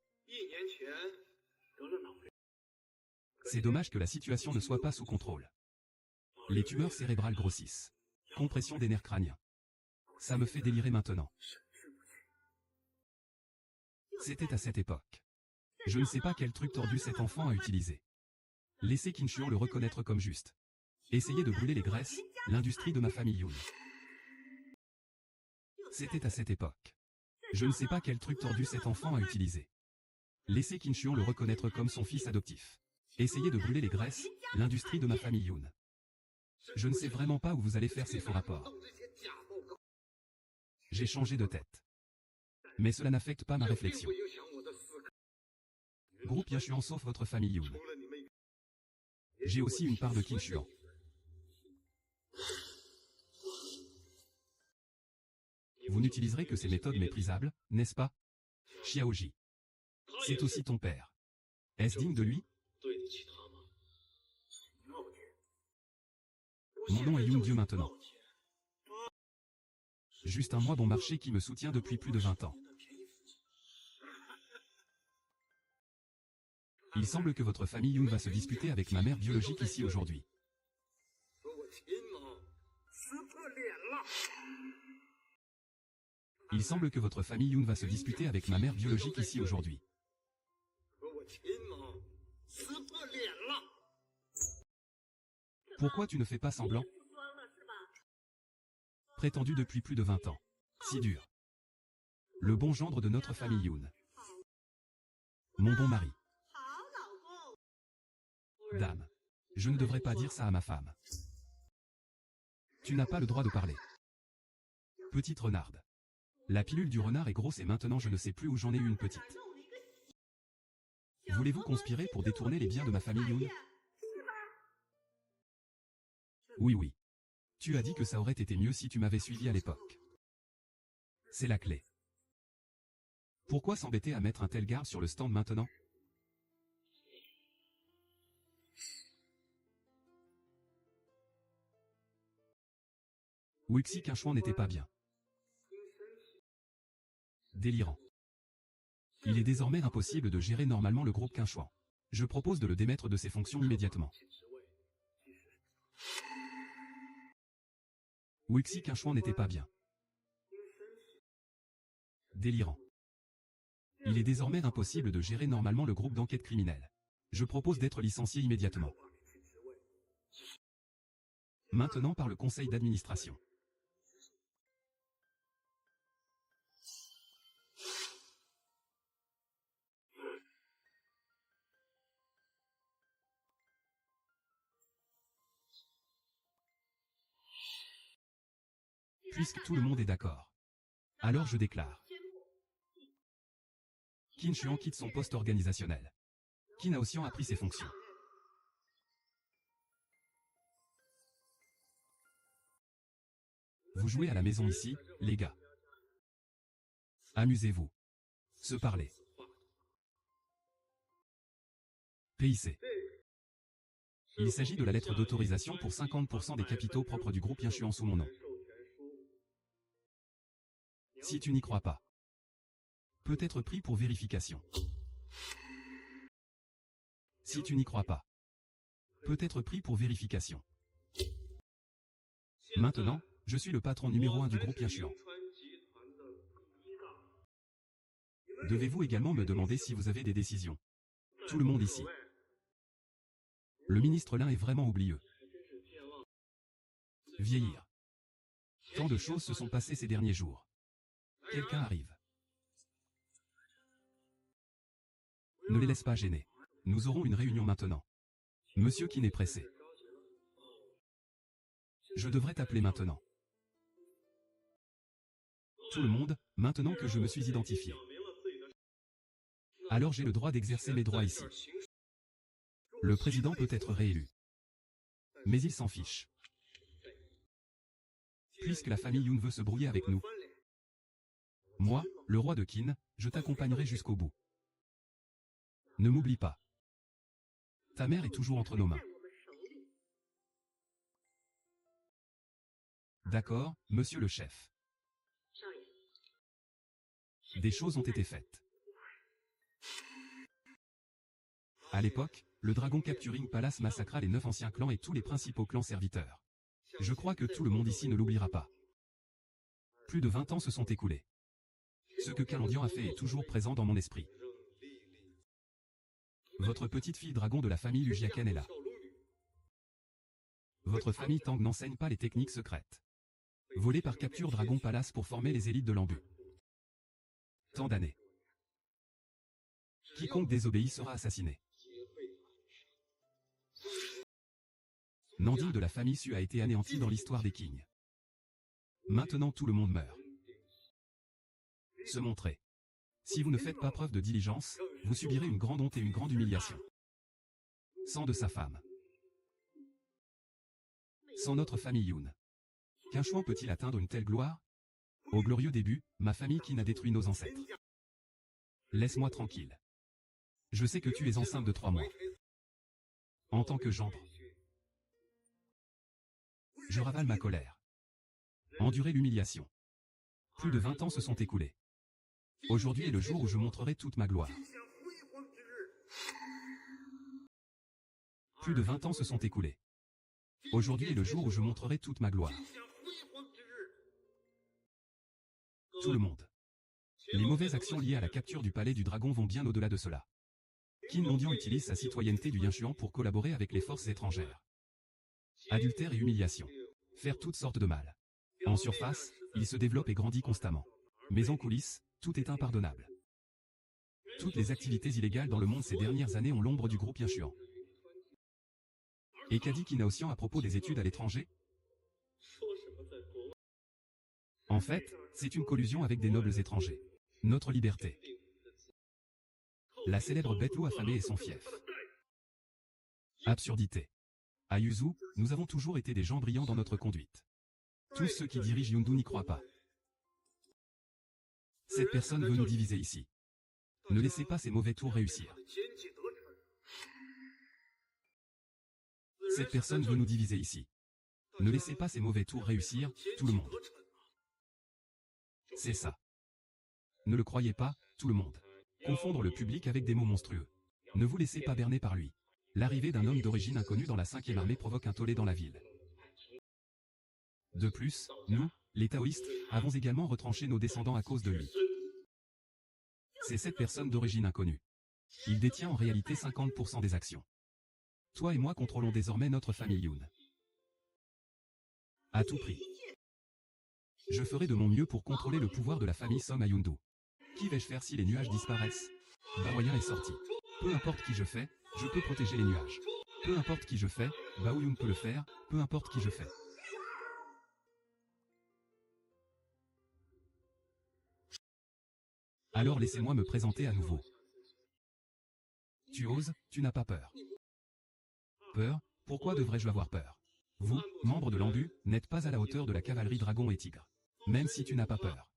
C'est dommage que la situation ne soit pas sous contrôle. Les tumeurs cérébrales grossissent. Compression des nerfs crâniens. Ça me fait délirer maintenant. C'était à cette époque. Je ne sais pas quel truc tordu cet enfant a utilisé. Laissez Qin le reconnaître comme juste. Essayez de brûler les graisses, l'industrie de ma famille Yun. C'était à cette époque. Je ne sais pas quel truc tordu cet enfant a utilisé. Laissez Qin le reconnaître comme son fils adoptif. Essayez de brûler les graisses, l'industrie de ma famille Yun. Je ne sais vraiment pas où vous allez faire ces faux rapports. J'ai changé de tête. Mais cela n'affecte pas ma réflexion. Groupe Yinchuan sauf votre famille Yun. J'ai aussi une part de Qin. Vous n'utiliserez que ces méthodes méprisables, n'est-ce pas? Xiaoji. C'est aussi ton père. Est-ce digne de lui? Mon nom est Yun Dieu maintenant. Juste un moi bon marché qui me soutient depuis plus de 20 ans. Il semble que votre famille Yun va se disputer avec ma mère biologique ici aujourd'hui. Il semble que votre famille Yun va se disputer avec ma mère biologique ici aujourd'hui. Pourquoi tu ne fais pas semblant? Prétendu depuis plus de 20 ans. Si dur. Le bon gendre de notre famille Yun. Mon bon mari. Dame. Je ne devrais pas dire ça à ma femme. Tu n'as pas le droit de parler. Petite renarde. La pilule du renard est grosse et maintenant je ne sais plus où j'en ai eu une petite. Voulez-vous conspirer pour détourner les biens de ma famille Yun? Oui oui. Tu as dit que ça aurait été mieux si tu m'avais suivi à l'époque. C'est la clé. Pourquoi s'embêter à mettre un tel garde sur le stand maintenant? Wixi Qinchuan n'était pas bien. Délirant. Il est désormais impossible de gérer normalement le groupe Qinchuan. Je propose de le démettre de ses fonctions immédiatement. Wixi Qinchuan n'était pas bien. Délirant. Il est désormais impossible de gérer normalement le groupe d'enquête criminelle. Je propose d'être licencié immédiatement. Maintenant par le conseil d'administration. Puisque tout le monde est d'accord. Alors je déclare. Qin quitte son poste organisationnel. Qin Aoxian a pris ses fonctions. Vous jouez à la maison ici, les gars. Amusez-vous. Se parler. PIC. Il s'agit de la lettre d'autorisation pour 50% des capitaux propres du groupe Yinchuan sous mon nom. Si tu n'y crois pas, peut être pris pour vérification. Si tu n'y crois pas, peut être pris pour vérification. Maintenant, je suis le patron numéro 1 du groupe Yinchuan. Devez-vous également me demander si vous avez des décisions? Tout le monde ici. Le ministre Lin est vraiment oublieux. Vieillir. Tant de choses se sont passées ces derniers jours. Quelqu'un arrive. Ne les laisse pas gêner. Nous aurons une réunion maintenant. Monsieur Qin est pressé. Je devrais t'appeler maintenant. Tout le monde, maintenant que je me suis identifié. Alors j'ai le droit d'exercer mes droits ici. Le président peut être réélu. Mais il s'en fiche. Puisque la famille Yoon veut se brouiller avec nous. Moi, le roi de Qin, je t'accompagnerai jusqu'au bout. Ne m'oublie pas. Ta mère est toujours entre nos mains. D'accord, monsieur le chef. Des choses ont été faites. À l'époque, le Dragon Capturing Palace massacra les 9 anciens clans et tous les principaux clans serviteurs. Je crois que tout le monde ici ne l'oubliera pas. Plus de 20 ans se sont écoulés. Ce que Calandian a fait est toujours présent dans mon esprit. Votre petite fille dragon de la famille Lujiaken est là. Votre famille Tang n'enseigne pas les techniques secrètes. Volées par Capture Dragon Palace pour former les élites de l'Ambu. Tant d'années. Quiconque désobéit sera assassiné. Nandine de la famille Su a été anéantie dans l'histoire des Qing. Maintenant tout le monde meurt. Se montrer. Si vous ne faites pas preuve de diligence, vous subirez une grande honte et une grande humiliation. Sans de sa femme. Sans notre famille Yoon. Qu'un Chuan peut-il atteindre une telle gloire? Au glorieux début, ma famille qui n'a détruit nos ancêtres. Laisse-moi tranquille. Je sais que tu es enceinte de 3 mois. En tant que gendre. Je ravale ma colère. Endurer l'humiliation. Plus de 20 ans se sont écoulés. Aujourd'hui est le jour où je montrerai toute ma gloire. Plus de 20 ans se sont écoulés. Aujourd'hui est le jour où je montrerai toute ma gloire. Tout le monde. Les mauvaises actions liées à la capture du palais du dragon vont bien au-delà de cela. Qin Londian utilise sa citoyenneté du Yinchuan pour collaborer avec les forces étrangères. Adultère et humiliation. Faire toutes sortes de mal. En surface, il se développe et grandit constamment. Mais en coulisses, tout est impardonnable. Toutes les activités illégales dans le monde ces dernières années ont l'ombre du groupe Yinchuan. Et qu'a dit Qin Haoxian à propos des études à l'étranger? En fait, c'est une collusion avec des nobles étrangers. Notre liberté. La célèbre bête loup affamée et son fief. Absurdité. À Yuzu, nous avons toujours été des gens brillants dans notre conduite. Tous ceux qui dirigent Yundu n'y croient pas. Cette personne veut nous diviser ici. Ne laissez pas ces mauvais tours réussir. Cette personne veut nous diviser ici. Ne laissez pas ces mauvais tours réussir, tout le monde. C'est ça. Ne le croyez pas, tout le monde. Confondre le public avec des mots monstrueux. Ne vous laissez pas berner par lui. L'arrivée d'un homme d'origine inconnue dans la 5e armée provoque un tollé dans la ville. De plus, nous, les taoïstes, avons également retranché nos descendants à cause de lui. C'est cette personne d'origine inconnue. Il détient en réalité 50% des actions. Toi et moi contrôlons désormais notre famille Yoon. À tout prix. Je ferai de mon mieux pour contrôler le pouvoir de la famille Som à Yundu. Qui vais-je faire si les nuages disparaissent? Baoyan est sorti. Peu importe qui je fais, je peux protéger les nuages. Peu importe qui je fais, Bao Yun peut le faire, peu importe qui je fais. Alors laissez-moi me présenter à nouveau. Tu oses, tu n'as pas peur. Peur? Pourquoi devrais-je avoir peur? Vous, membres de l'Ambu, n'êtes pas à la hauteur de la cavalerie dragon et tigre. Même si tu n'as pas peur.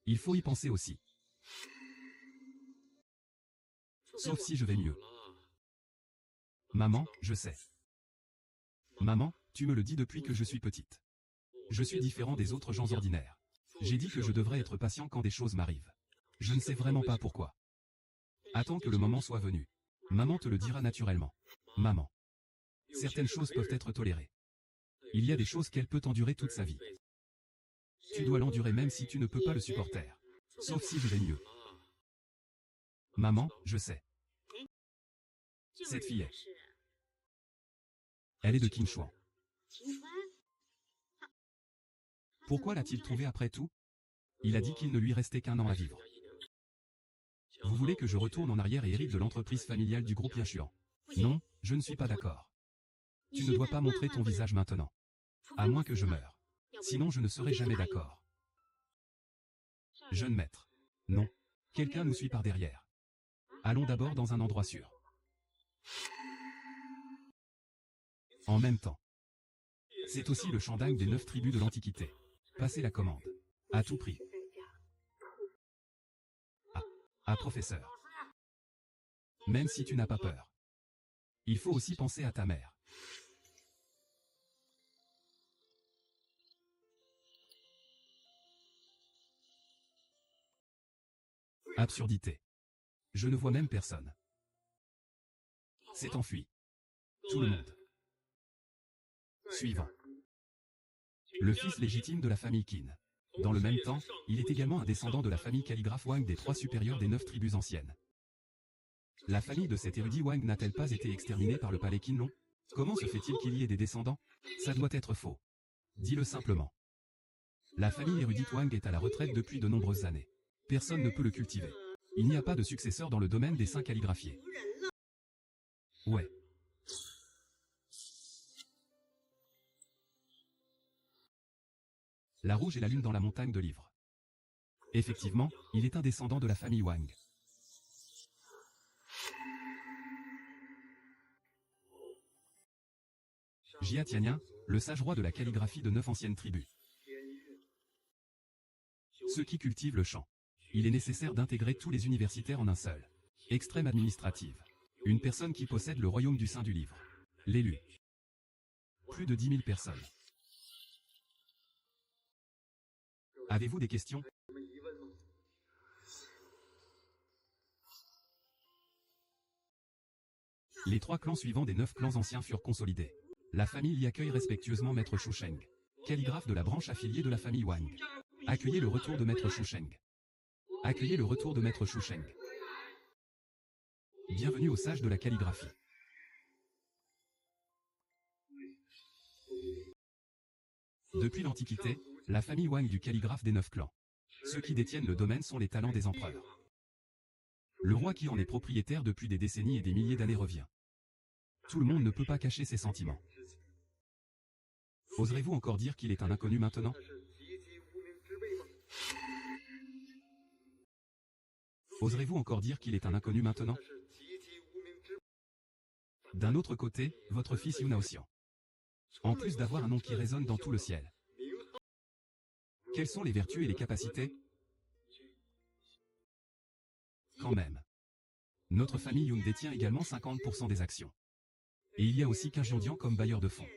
Il faut y penser aussi. Sauf si je vais mieux. Maman, je sais. Maman, tu me le dis depuis que je suis petite. Je suis différent des autres gens ordinaires. J'ai dit que je devrais être patient quand des choses m'arrivent. Je ne sais vraiment pas pourquoi. Attends que le moment soit venu. Maman te le dira naturellement. Maman. Certaines choses peuvent être tolérées. Il y a des choses qu'elle peut endurer toute sa vie. Tu dois l'endurer même si tu ne peux pas le supporter. Sauf si je vais mieux. Maman, je sais. Cette fille est. Elle est de Qin Shuan. Pourquoi l'a-t-il trouvée après tout? Il a dit qu'il ne lui restait qu'un an à vivre. Vous voulez que je retourne en arrière et hérite de l'entreprise familiale du groupe Yanchuan? Non, je ne suis pas d'accord. Tu ne dois pas montrer ton visage maintenant. À moins que je meure. Sinon je ne serai jamais d'accord. Jeune maître. Non. Quelqu'un nous suit par derrière. Allons d'abord dans un endroit sûr. En même temps. C'est aussi le Shandang des 9 tribus de l'Antiquité. Passez la commande. À tout prix. Ah, professeur. Même si tu n'as pas peur. Il faut aussi penser à ta mère. Absurdité. Je ne vois même personne. C'est enfui. Tout le monde. Suivant. Le fils légitime de la famille Qin. Dans le même temps, il est également un descendant de la famille calligraphe Wang des 3 supérieurs des 9 tribus anciennes. La famille de cet érudit Wang n'a-t-elle pas été exterminée par le palais Qinlong? Comment se fait-il qu'il y ait des descendants? Ça doit être faux. Dis-le simplement. La famille érudite Wang est à la retraite depuis de nombreuses années. Personne ne peut le cultiver. Il n'y a pas de successeur dans le domaine des 5 calligraphiés. Ouais. La rouge et la lune dans la montagne de livres. Effectivement, il est un descendant de la famille Wang. Jia Tianyin, le sage roi de la calligraphie de 9 anciennes tribus. Ceux qui cultivent le champ. Il est nécessaire d'intégrer tous les universitaires en un seul. Extrême administrative. Une personne qui possède le royaume du sein du livre. L'élu. Plus de 10 000 personnes. Avez-vous des questions? Les 3 clans suivants des 9 clans anciens furent consolidés. La famille y accueille respectueusement Maître Shusheng, calligraphe de la branche affiliée de la famille Wang. Accueillez le retour de Maître Shusheng. Accueillez le retour de Maître Shusheng. Bienvenue aux sages de la calligraphie. Depuis l'Antiquité, la famille Wang du calligraphe des 9 clans. Ceux qui détiennent le domaine sont les talents des empereurs. Le roi qui en est propriétaire depuis des décennies et des milliers d'années revient. Tout le monde ne peut pas cacher ses sentiments. Oserez-vous encore dire qu'il est un inconnu maintenant? Oserez-vous encore dire qu'il est un inconnu maintenant? D'un autre côté, votre fils Yunaoxian. En plus d'avoir un nom qui résonne dans tout le ciel. Quelles sont les vertus et les capacités? Quand même. Notre famille Yun détient également 50% des actions. Et il y a aussi qu'un Jiandian comme bailleur de fonds.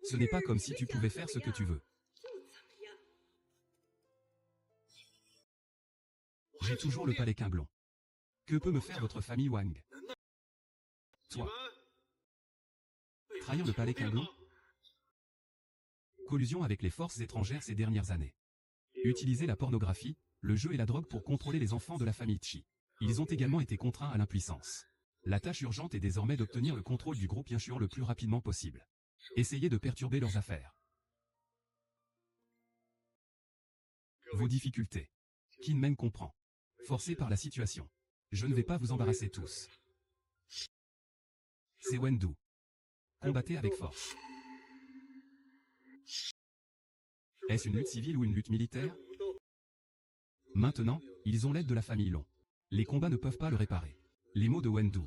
Ce n'est pas comme si tu pouvais faire ce que tu veux. J'ai toujours le palais Qinglong. Que peut me faire votre famille Wang? Toi. Trahir le palais Qinglong? Collusion avec les forces étrangères ces dernières années. Utiliser la pornographie, le jeu et la drogue pour contrôler les enfants de la famille Qi. Ils ont également été contraints à l'impuissance. La tâche urgente est désormais d'obtenir le contrôle du groupe Yanchuan le plus rapidement possible. Essayez de perturber leurs affaires. Vos difficultés. Qin Meng comprend. Forcé par la situation. Je ne vais pas vous embarrasser tous. C'est Wendu. Combattez avec force. Est-ce une lutte civile ou une lutte militaire? Maintenant, ils ont l'aide de la famille Long. Les combats ne peuvent pas le réparer. Les mots de Wendu.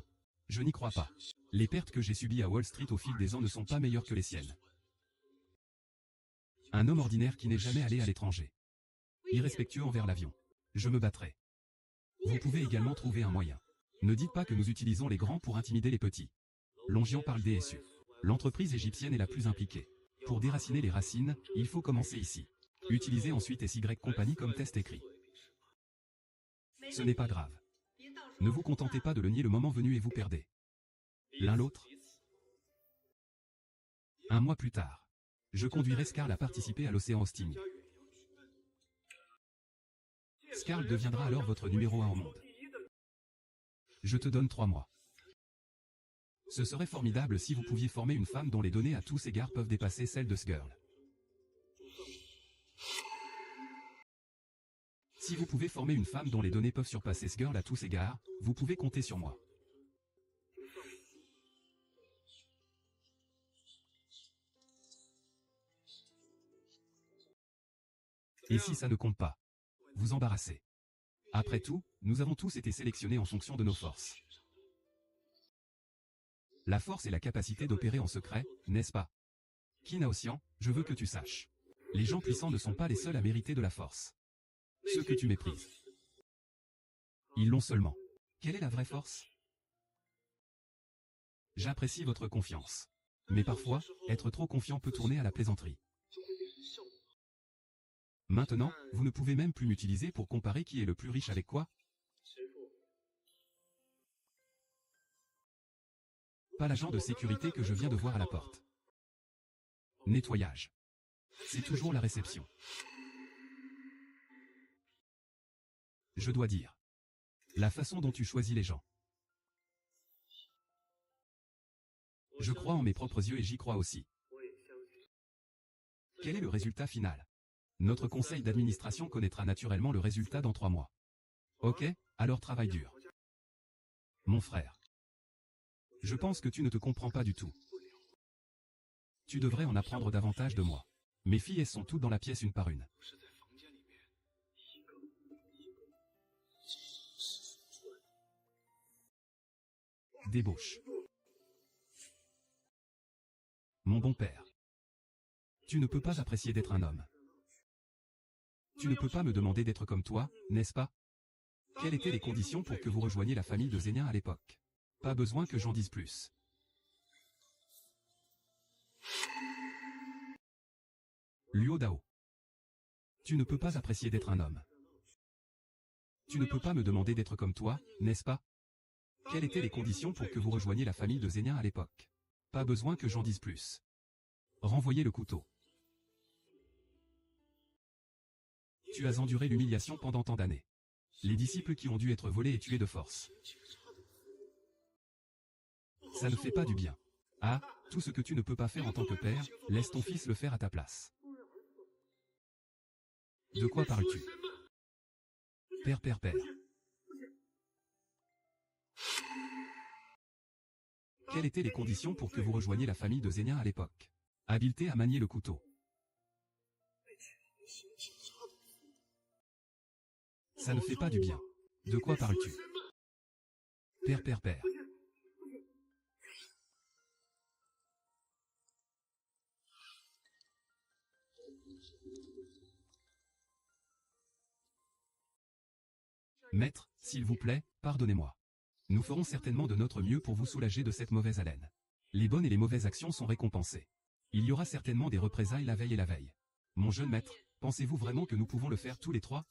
Je n'y crois pas. Les pertes que j'ai subies à Wall Street au fil des ans ne sont pas meilleures que les siennes. Un homme ordinaire qui n'est jamais allé à l'étranger. Irrespectueux envers l'avion. Je me battrai. Vous pouvez également trouver un moyen. Ne dites pas que nous utilisons les grands pour intimider les petits. Longian parle DSU. L'entreprise égyptienne est la plus impliquée. Pour déraciner les racines, il faut commencer ici. Utilisez ensuite SY Company comme test écrit. Ce n'est pas grave. Ne vous contentez pas de le nier le moment venu et vous perdez. L'un l'autre. Un mois plus tard. Je conduirai Scarl à participer à l'Océan Hosting. Scarl deviendra alors votre numéro 1 au monde. Je te donne 3 mois. Ce serait formidable si vous pouviez former une femme dont les données à tous égards peuvent dépasser celles de ce girl. Si vous pouvez former une femme dont les données peuvent surpasser ce girl à tous égards, vous pouvez compter sur moi. Et si ça ne compte pas? Vous embarrassez. Après tout, nous avons tous été sélectionnés en fonction de nos forces. La force est la capacité d'opérer en secret, n'est-ce pas? Qin Aoxian, je veux que tu saches. Les gens puissants ne sont pas les seuls à mériter de la force. Ceux que tu méprises. Ils l'ont seulement. Quelle est la vraie force? J'apprécie votre confiance. Mais parfois, être trop confiant peut tourner à la plaisanterie. Maintenant, vous ne pouvez même plus m'utiliser pour comparer qui est le plus riche avec quoi? Pas l'agent de sécurité que je viens de voir à la porte. Nettoyage. C'est toujours la réception. Je dois dire. La façon dont tu choisis les gens. Je crois en mes propres yeux et j'y crois aussi. Quel est le résultat final? Notre conseil d'administration connaîtra naturellement le résultat dans 3 mois. Ok, alors travaille dur. Mon frère. Je pense que tu ne te comprends pas du tout. Tu devrais en apprendre davantage de moi. Mes filles elles sont toutes dans la pièce une par une. Débauche. Mon bon père. Tu ne peux pas apprécier d'être un homme. Tu ne peux pas me demander d'être comme toi, n'est-ce pas? Quelles étaient les conditions pour que vous rejoigniez la famille de Zénien à l'époque? Pas besoin que j'en dise plus. Luo Dao. Tu ne peux pas apprécier d'être un homme. Tu ne peux pas me demander d'être comme toi, n'est-ce pas? Quelles étaient les conditions pour que vous rejoigniez la famille de Zénien à l'époque? Pas besoin que j'en dise plus. Renvoyez le couteau. Tu as enduré l'humiliation pendant tant d'années. Les disciples qui ont dû être volés et tués de force. Ça ne fait pas du bien. Ah, tout ce que tu ne peux pas faire en tant que père, laisse ton fils le faire à ta place. De quoi parles-tu? Père. Quelles étaient les conditions pour que vous rejoigniez la famille de Zénien à l'époque? Habileté à manier le couteau. Ça ne fait pas du bien. De quoi parles-tu? Père. Maître, s'il vous plaît, pardonnez-moi. Nous ferons certainement de notre mieux pour vous soulager de cette mauvaise haleine. Les bonnes et les mauvaises actions sont récompensées. Il y aura certainement des représailles la veille et la veille. Mon jeune maître, pensez-vous vraiment que nous pouvons le faire tous les trois?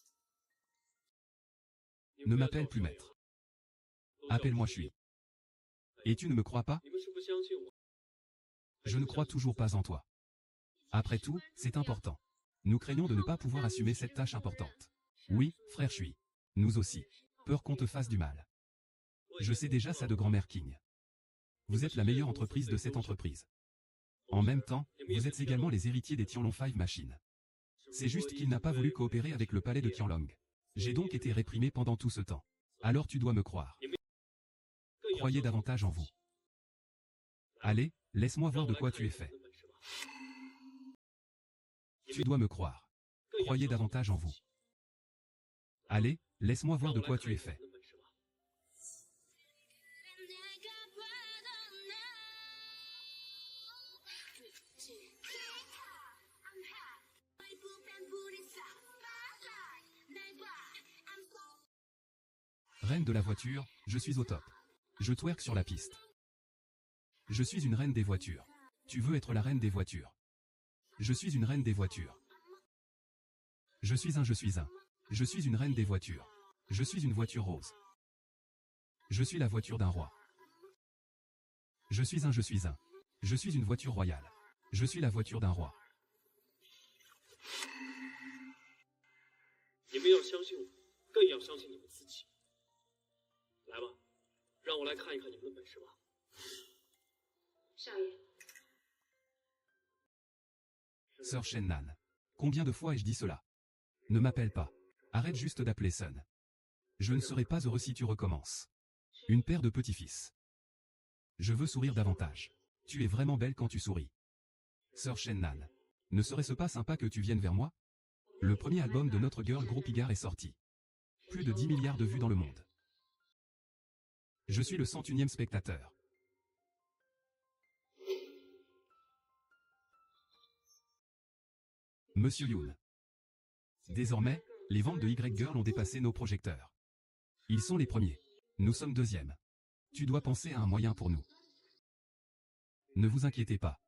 Ne m'appelle plus maître. Appelle-moi Shui. Et tu ne me crois pas? Je ne crois toujours pas en toi. Après tout, c'est important. Nous craignons de ne pas pouvoir assumer cette tâche importante. Oui, frère Shui. Nous aussi. Peur qu'on te fasse du mal. Je sais déjà ça de grand-mère King. Vous êtes la meilleure entreprise de cette entreprise. En même temps, vous êtes également les héritiers des Tianlong 5 Machines. C'est juste qu'il n'a pas voulu coopérer avec le palais de Tianlong. J'ai donc été réprimé pendant tout ce temps. Alors tu dois me croire. Croyez davantage en vous. Allez, laisse-moi voir de quoi tu es fait. Tu dois me croire. Croyez davantage en vous. Allez, laisse-moi voir de quoi tu es fait. Reine de la voiture, je suis au top. Je twerk sur la piste. Je suis une reine des voitures. Tu veux être la reine des voitures? Je suis une reine des voitures. Je suis un. Je suis une reine des voitures. Je suis une voiture rose. Je suis la voiture d'un roi. Je suis un. Je suis une voiture royale. Je suis la voiture d'un roi. Sœur Shennan. Combien de fois ai-je dit cela? Ne m'appelle pas. Arrête juste d'appeler Sun. Je ne serai pas heureux si tu recommences. Une paire de petits-fils. Je veux sourire davantage. Tu es vraiment belle quand tu souris. Sœur Shennan. Ne serait-ce pas sympa que tu viennes vers moi? Le premier album de notre girl group Igar est sorti. Plus de 10 milliards de vues dans le monde. Je suis le 101e spectateur. Monsieur Yoon. Désormais, les ventes de Y-Girl ont dépassé nos projecteurs. Ils sont les premiers. Nous sommes deuxièmes. Tu dois penser à un moyen pour nous. Ne vous inquiétez pas.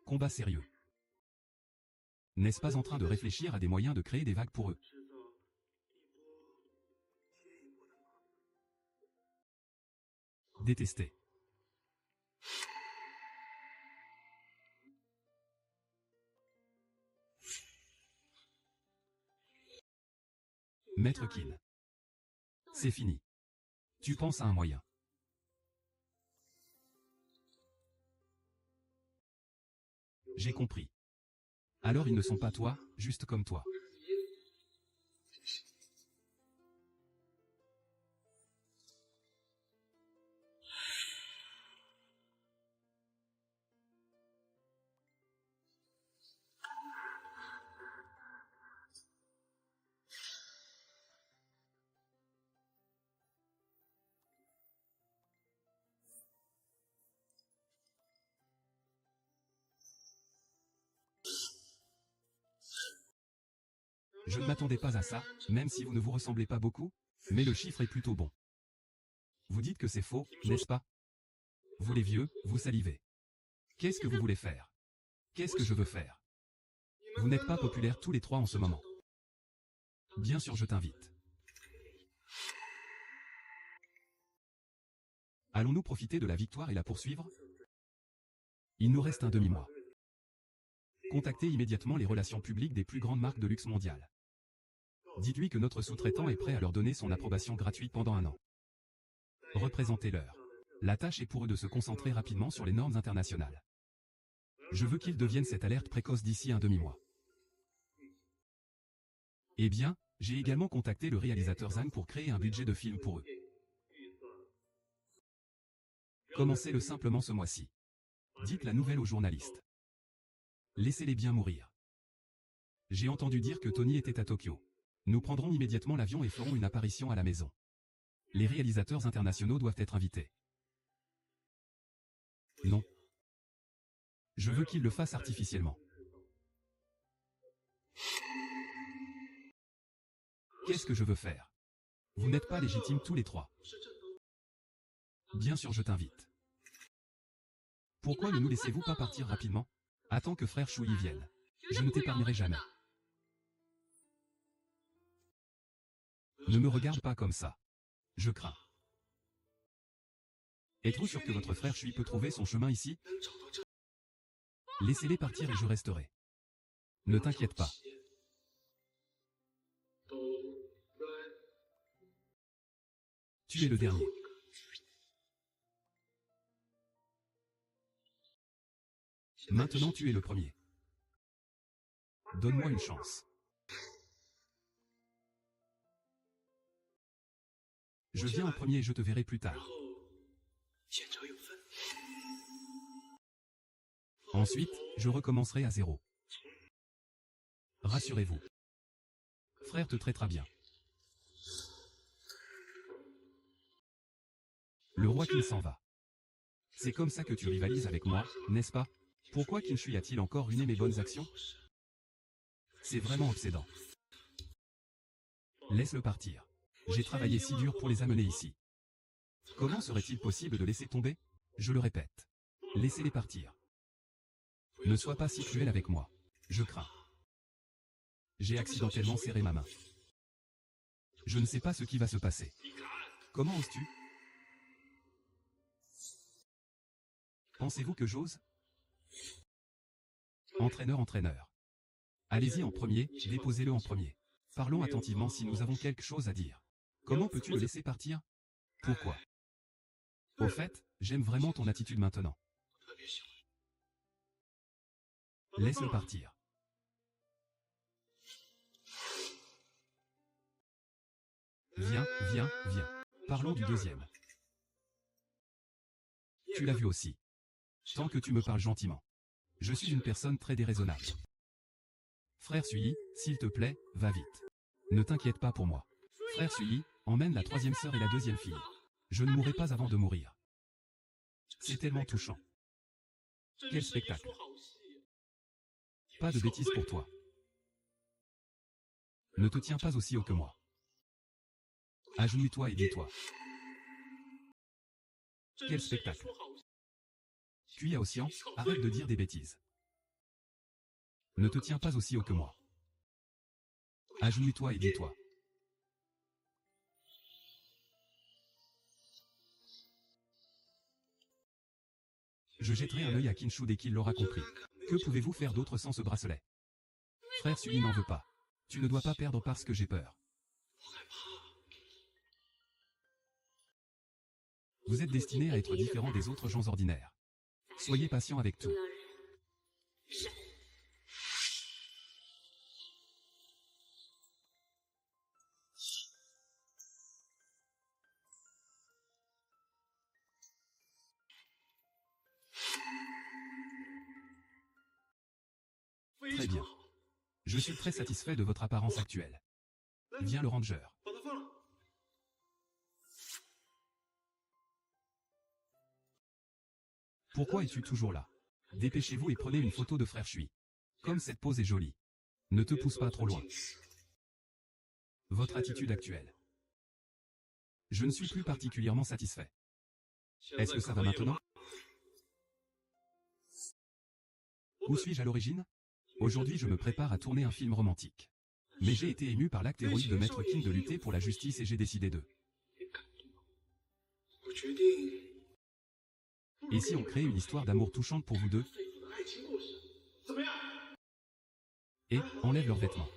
Combat sérieux. N'est-ce pas en train de réfléchir à des moyens de créer des vagues pour eux? Détester. Maître Qin. C'est fini. Tu penses à un moyen. J'ai compris. Alors ils ne sont pas toi, juste comme toi. Je ne m'attendais pas à ça, même si vous ne vous ressemblez pas beaucoup, mais le chiffre est plutôt bon. Vous dites que c'est faux, n'est-ce pas? Vous les vieux, vous salivez. Qu'est-ce que vous voulez faire? Qu'est-ce que je veux faire? Vous n'êtes pas populaires tous les trois en ce moment. Bien sûr, je t'invite. Allons-nous profiter de la victoire et la poursuivre? Il nous reste un demi-mois. Contactez immédiatement les relations publiques des plus grandes marques de luxe mondiales. Dites-lui que notre sous-traitant est prêt à leur donner son approbation gratuite pendant 1 an. Représentez-leur. La tâche est pour eux de se concentrer rapidement sur les normes internationales. Je veux qu'ils deviennent cette alerte précoce d'ici un demi-mois. Eh bien, j'ai également contacté le réalisateur Zhang pour créer un budget de film pour eux. Commencez-le simplement ce mois-ci. Dites la nouvelle aux journalistes. Laissez-les bien mourir. J'ai entendu dire que Tony était à Tokyo. Nous prendrons immédiatement l'avion et ferons une apparition à la maison. Les réalisateurs internationaux doivent être invités. Non. Je veux qu'ils le fassent artificiellement. Qu'est-ce que je veux faire? Vous n'êtes pas légitimes tous les trois. Bien sûr, je t'invite. Pourquoi ne nous laissez-vous pas partir rapidement? Attends que frère Shui vienne. Je ne t'épargnerai jamais. Ne me regarde pas comme ça. Je crains. Êtes-vous sûr que votre frère Shui peut trouver son chemin ici? Laissez-les partir et je resterai. Ne t'inquiète pas. Tu es le dernier. Maintenant tu es le premier. Donne-moi une chance. Je viens en premier et je te verrai plus tard. Ensuite, je recommencerai à zéro. Rassurez-vous. Frère te traitera bien. Le roi Qin s'en va. C'est comme ça que tu rivalises avec moi, n'est-ce pas? Pourquoi Qin Shui a-t-il encore ruiné mes bonnes actions? C'est vraiment obsédant. Laisse-le partir. J'ai travaillé si dur pour les amener ici. Comment serait-il possible de laisser tomber? Je le répète. Laissez-les partir. Ne sois pas si cruel avec moi. Je crains. J'ai accidentellement serré ma main. Je ne sais pas ce qui va se passer. Comment oses-tu? Pensez-vous que j'ose? Entraîneur. Allez-y en premier, déposez-le en premier. Parlons attentivement si nous avons quelque chose à dire. Comment peux-tu le laisser partir? Pourquoi? Au fait, j'aime vraiment ton attitude maintenant. Laisse-le partir. Viens, viens, viens. Parlons du deuxième. Tu l'as vu aussi. Tant que tu me parles gentiment. Je suis une personne très déraisonnable. Frère Sui, s'il te plaît, va vite. Ne t'inquiète pas pour moi. Frère Sui, emmène la troisième sœur et la deuxième fille. Je ne mourrai pas avant de mourir. C'est tellement touchant. Quel spectacle. Pas de bêtises pour toi. Ne te tiens pas aussi haut que moi. Agenouille-toi et dis-toi. Quel spectacle. Puis à Océan, arrête de dire des bêtises. Ne te tiens pas aussi haut que moi. Agenouille-toi et dis-toi. Je jetterai un œil à Kinshu dès qu'il l'aura compris. Que pouvez-vous faire d'autre sans ce bracelet? Frère Sui n'en veut pas. Tu ne dois pas perdre parce que j'ai peur. Vous êtes destiné à être différent des autres gens ordinaires. Soyez patient avec tout. Très bien. Je suis très satisfait de votre apparence actuelle. Viens le ranger. Pourquoi es-tu toujours là? Dépêchez-vous et prenez une photo de frère Shui. Comme cette pose est jolie. Ne te pousse pas trop loin. Votre attitude actuelle. Je ne suis plus particulièrement satisfait. Est-ce que ça va maintenant? Où suis-je à l'origine? Aujourd'hui je me prépare à tourner un film romantique. Mais j'ai été ému par l'acte héroïque de Maître King de lutter pour la justice et j'ai décidé de... Et si on crée une histoire d'amour touchante pour vous deux? Et, enlève leurs vêtements.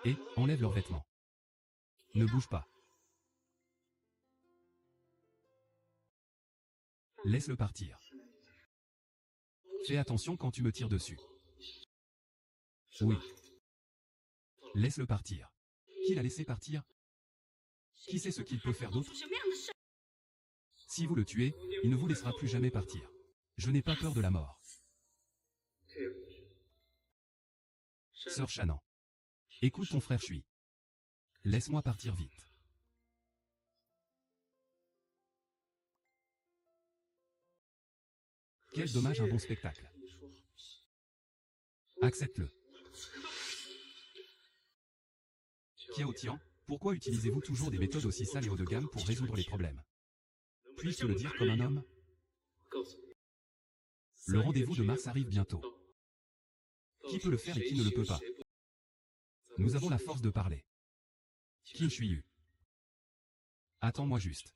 Et, enlève leurs vêtements. Ne bouge pas. Laisse-le partir. Fais attention quand tu me tires dessus. Oui. Laisse-le partir. Qui l'a laissé partir? Qui sait ce qu'il peut faire d'autre? Si vous le tuez, il ne vous laissera plus jamais partir. Je n'ai pas peur de la mort. Sœur Shannon. Écoute ton frère Shui. Laisse-moi partir vite. Quel dommage, un bon spectacle. Accepte-le. Kiao Tian, pourquoi utilisez-vous toujours des méthodes aussi sales et haut de gamme pour résoudre les problèmes? Puis-je le dire comme un homme? Le rendez-vous de Mars arrive bientôt. Qui peut le faire et qui ne le peut pas? Nous avons la force de parler. Qin Shuiyu. Attends-moi juste.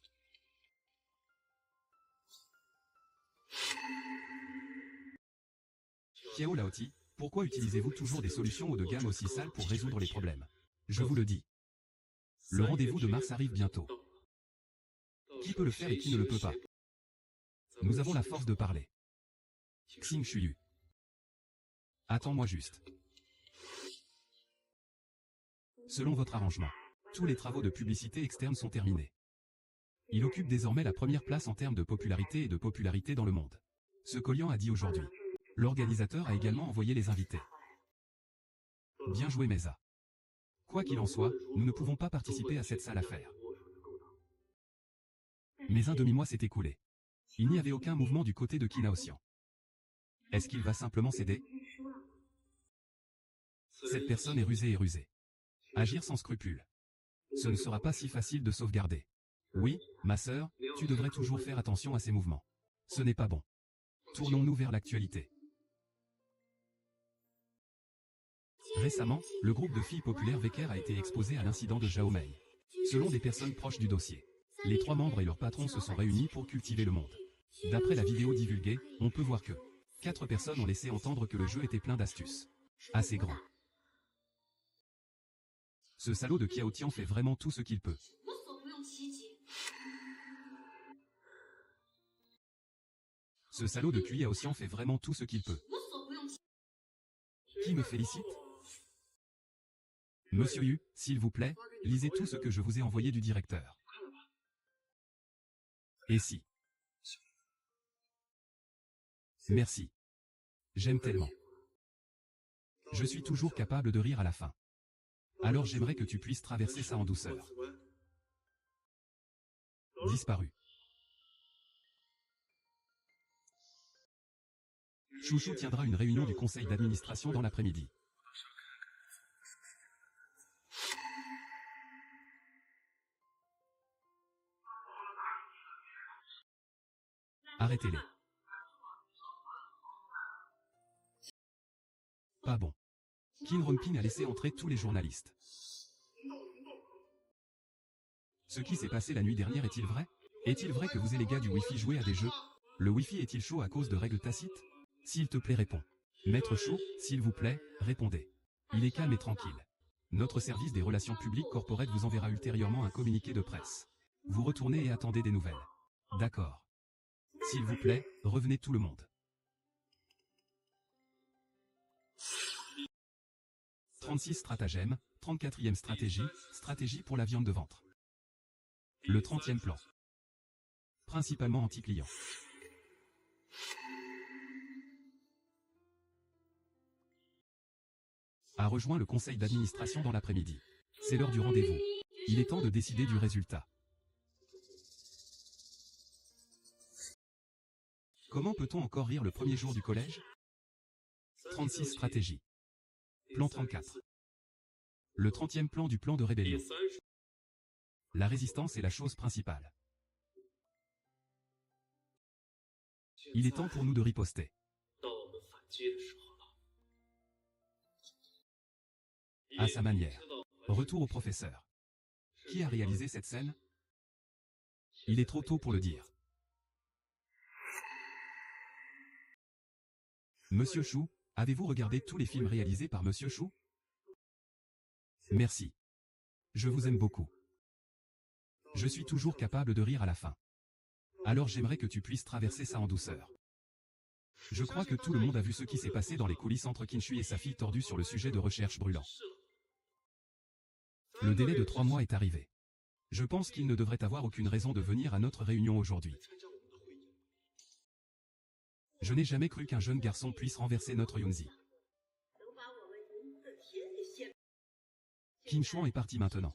Kiao Laoti, pourquoi utilisez-vous toujours des solutions haut de gamme aussi sales pour résoudre les problèmes? Je vous le dis. Le rendez-vous de Mars arrive bientôt. Qui peut le faire et qui ne le peut pas? Nous avons la force de parler. Xing Shuiyu. Attends-moi juste. Selon votre arrangement, tous les travaux de publicité externe sont terminés. Il occupe désormais la première place en termes de popularité et de popularité dans le monde. Ce qu'Olian a dit aujourd'hui. L'organisateur a également envoyé les invités. Bien joué Mesa. Quoi qu'il en soit, nous ne pouvons pas participer à cette sale affaire. Mais un demi-mois s'est écoulé. Il n'y avait aucun mouvement du côté de Kinaosian. Est-ce qu'il va simplement céder? Cette personne est rusée et rusée. Agir sans scrupule. Ce ne sera pas si facile de sauvegarder. Oui, ma sœur, tu devrais toujours faire attention à ces mouvements. Ce n'est pas bon. Tournons-nous vers l'actualité. Récemment, le groupe de filles populaires Veker a été exposé à l'incident de Zhao Mei. Selon des personnes proches du dossier, les 3 membres et leurs patrons se sont réunis pour cultiver le monde. D'après la vidéo divulguée, on peut voir que 4 personnes ont laissé entendre que le jeu était plein d'astuces. Assez grand. Ce salaud de Kiao Tian fait vraiment tout ce qu'il peut. Ce salaud de QI Aotian fait vraiment tout ce qu'il peut. Qui me félicite? Monsieur Yu, s'il vous plaît, lisez tout ce que je vous ai envoyé du directeur. Et si? Merci. J'aime tellement. Je suis toujours capable de rire à la fin. Alors j'aimerais que tu puisses traverser ça en douceur. Disparu. Chouchou tiendra une réunion du conseil d'administration dans l'après-midi. Arrêtez-les. Pas bon. Qin Rongbin a laissé entrer tous les journalistes. Ce qui s'est passé la nuit dernière est-il vrai? Est-il vrai que vous et les gars du Wi-Fi jouez à des jeux? Le Wi-Fi est-il chaud à cause de règles tacites? S'il te plaît réponds. Maître Chou, s'il vous plaît, répondez. Il est calme et tranquille. Notre service des relations publiques corporate vous enverra ultérieurement un communiqué de presse. Vous retournez et attendez des nouvelles. D'accord. S'il vous plaît, revenez tout le monde. 36 stratagèmes, 34e stratégie, stratégie pour la viande de ventre. Le 30e plan. Principalement anti-client. A rejoint le conseil d'administration dans l'après-midi. C'est l'heure du rendez-vous. Il est temps de décider du résultat. Comment peut-on encore rire le premier jour du collège? 36 stratégies. Plan 34. Le 30e plan du plan de rébellion. La résistance est la chose principale. Il est temps pour nous de riposter. À sa manière. Retour au professeur. Qui a réalisé cette scène? Il est trop tôt pour le dire. Monsieur Chou, avez-vous regardé tous les films réalisés par Monsieur Chou? Merci. Je vous aime beaucoup. Je suis toujours capable de rire à la fin. Alors j'aimerais que tu puisses traverser ça en douceur. Je crois que tout le monde a vu ce qui s'est passé dans les coulisses entre Qinshui et sa fille tordue sur le sujet de recherche brûlant. Le délai de 3 mois est arrivé. Je pense qu'il ne devrait avoir aucune raison de venir à notre réunion aujourd'hui. Je n'ai jamais cru qu'un jeune garçon puisse renverser notre Yunzi. Qin Shuang est parti maintenant.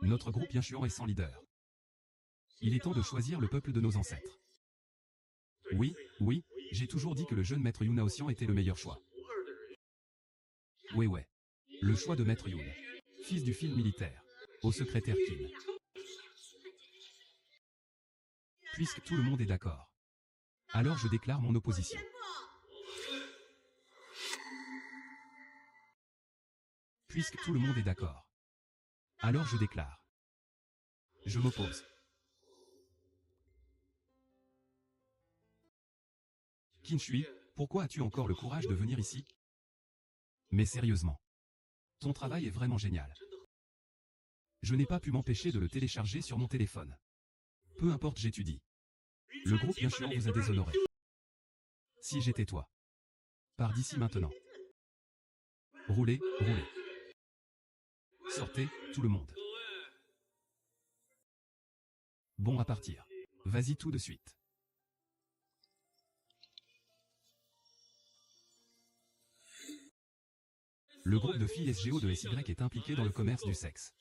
Notre groupe Yanchuan est sans leader. Il est temps de choisir le peuple de nos ancêtres. Oui, oui, j'ai toujours dit que le jeune maître Yun Aotian était le meilleur choix. Ouais. Le choix de maître Yun, fils du fil militaire, au secrétaire Qin. Puisque tout le monde est d'accord. Alors je déclare mon opposition. Puisque tout le monde est d'accord. Alors je déclare. Je m'oppose. Qinshui, pourquoi as-tu encore le courage de venir ici? Mais sérieusement. Ton travail est vraiment génial. Je n'ai pas pu m'empêcher de le télécharger sur mon téléphone. Peu importe, j'étudie. Le groupe Yanchuan vous a déshonoré. Si j'étais toi. Pars d'ici maintenant. Roulez. Sortez, tout le monde. Bon à partir. Vas-y tout de suite. Le groupe de filles SGO de SY est impliqué dans le commerce du sexe.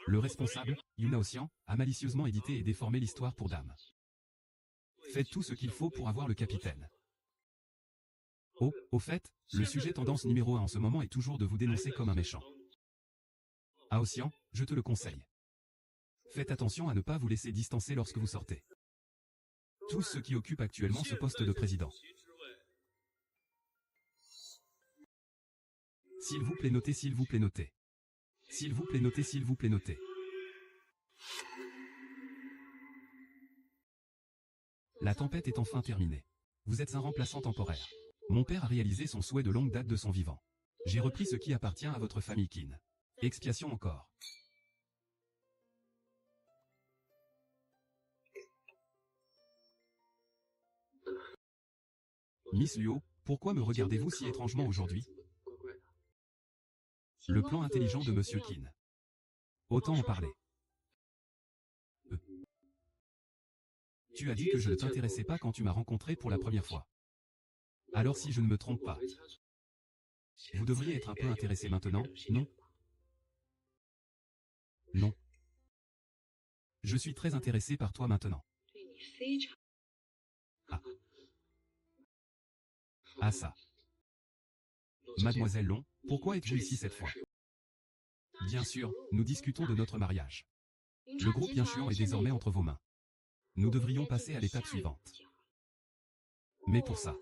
Le responsable, Yun Aotian, a malicieusement édité et déformé l'histoire pour dames. Faites tout ce qu'il faut pour avoir le capitaine. Oh, au fait, le sujet tendance numéro 1 en ce moment est toujours de vous dénoncer comme un méchant. Aotian, je te le conseille. Faites attention à ne pas vous laisser distancer lorsque vous sortez. Tous ceux qui occupent actuellement ce poste de président. S'il vous plaît notez, s'il vous plaît notez. S'il vous plaît notez, s'il vous plaît notez. La tempête est enfin terminée. Vous êtes un remplaçant temporaire. Mon père a réalisé son souhait de longue date de son vivant. J'ai repris ce qui appartient à votre famille Qin. Expiation encore. Miss Luo, pourquoi me regardez-vous si étrangement aujourd'hui? Le plan intelligent de Monsieur Qin. Autant en parler. Tu as dit que je ne t'intéressais pas quand tu m'as rencontré pour la première fois. Alors si je ne me trompe pas, vous devriez être un peu intéressé maintenant, non? Non. Je suis très intéressé par toi maintenant. Ah. Ah ça. Mademoiselle Long, pourquoi êtes-vous ici cette fois? Bien sûr, nous discutons de notre mariage. Le groupe Yinchuan est désormais entre vos mains. Nous devrions passer à l'étape suivante. Mais pour ça,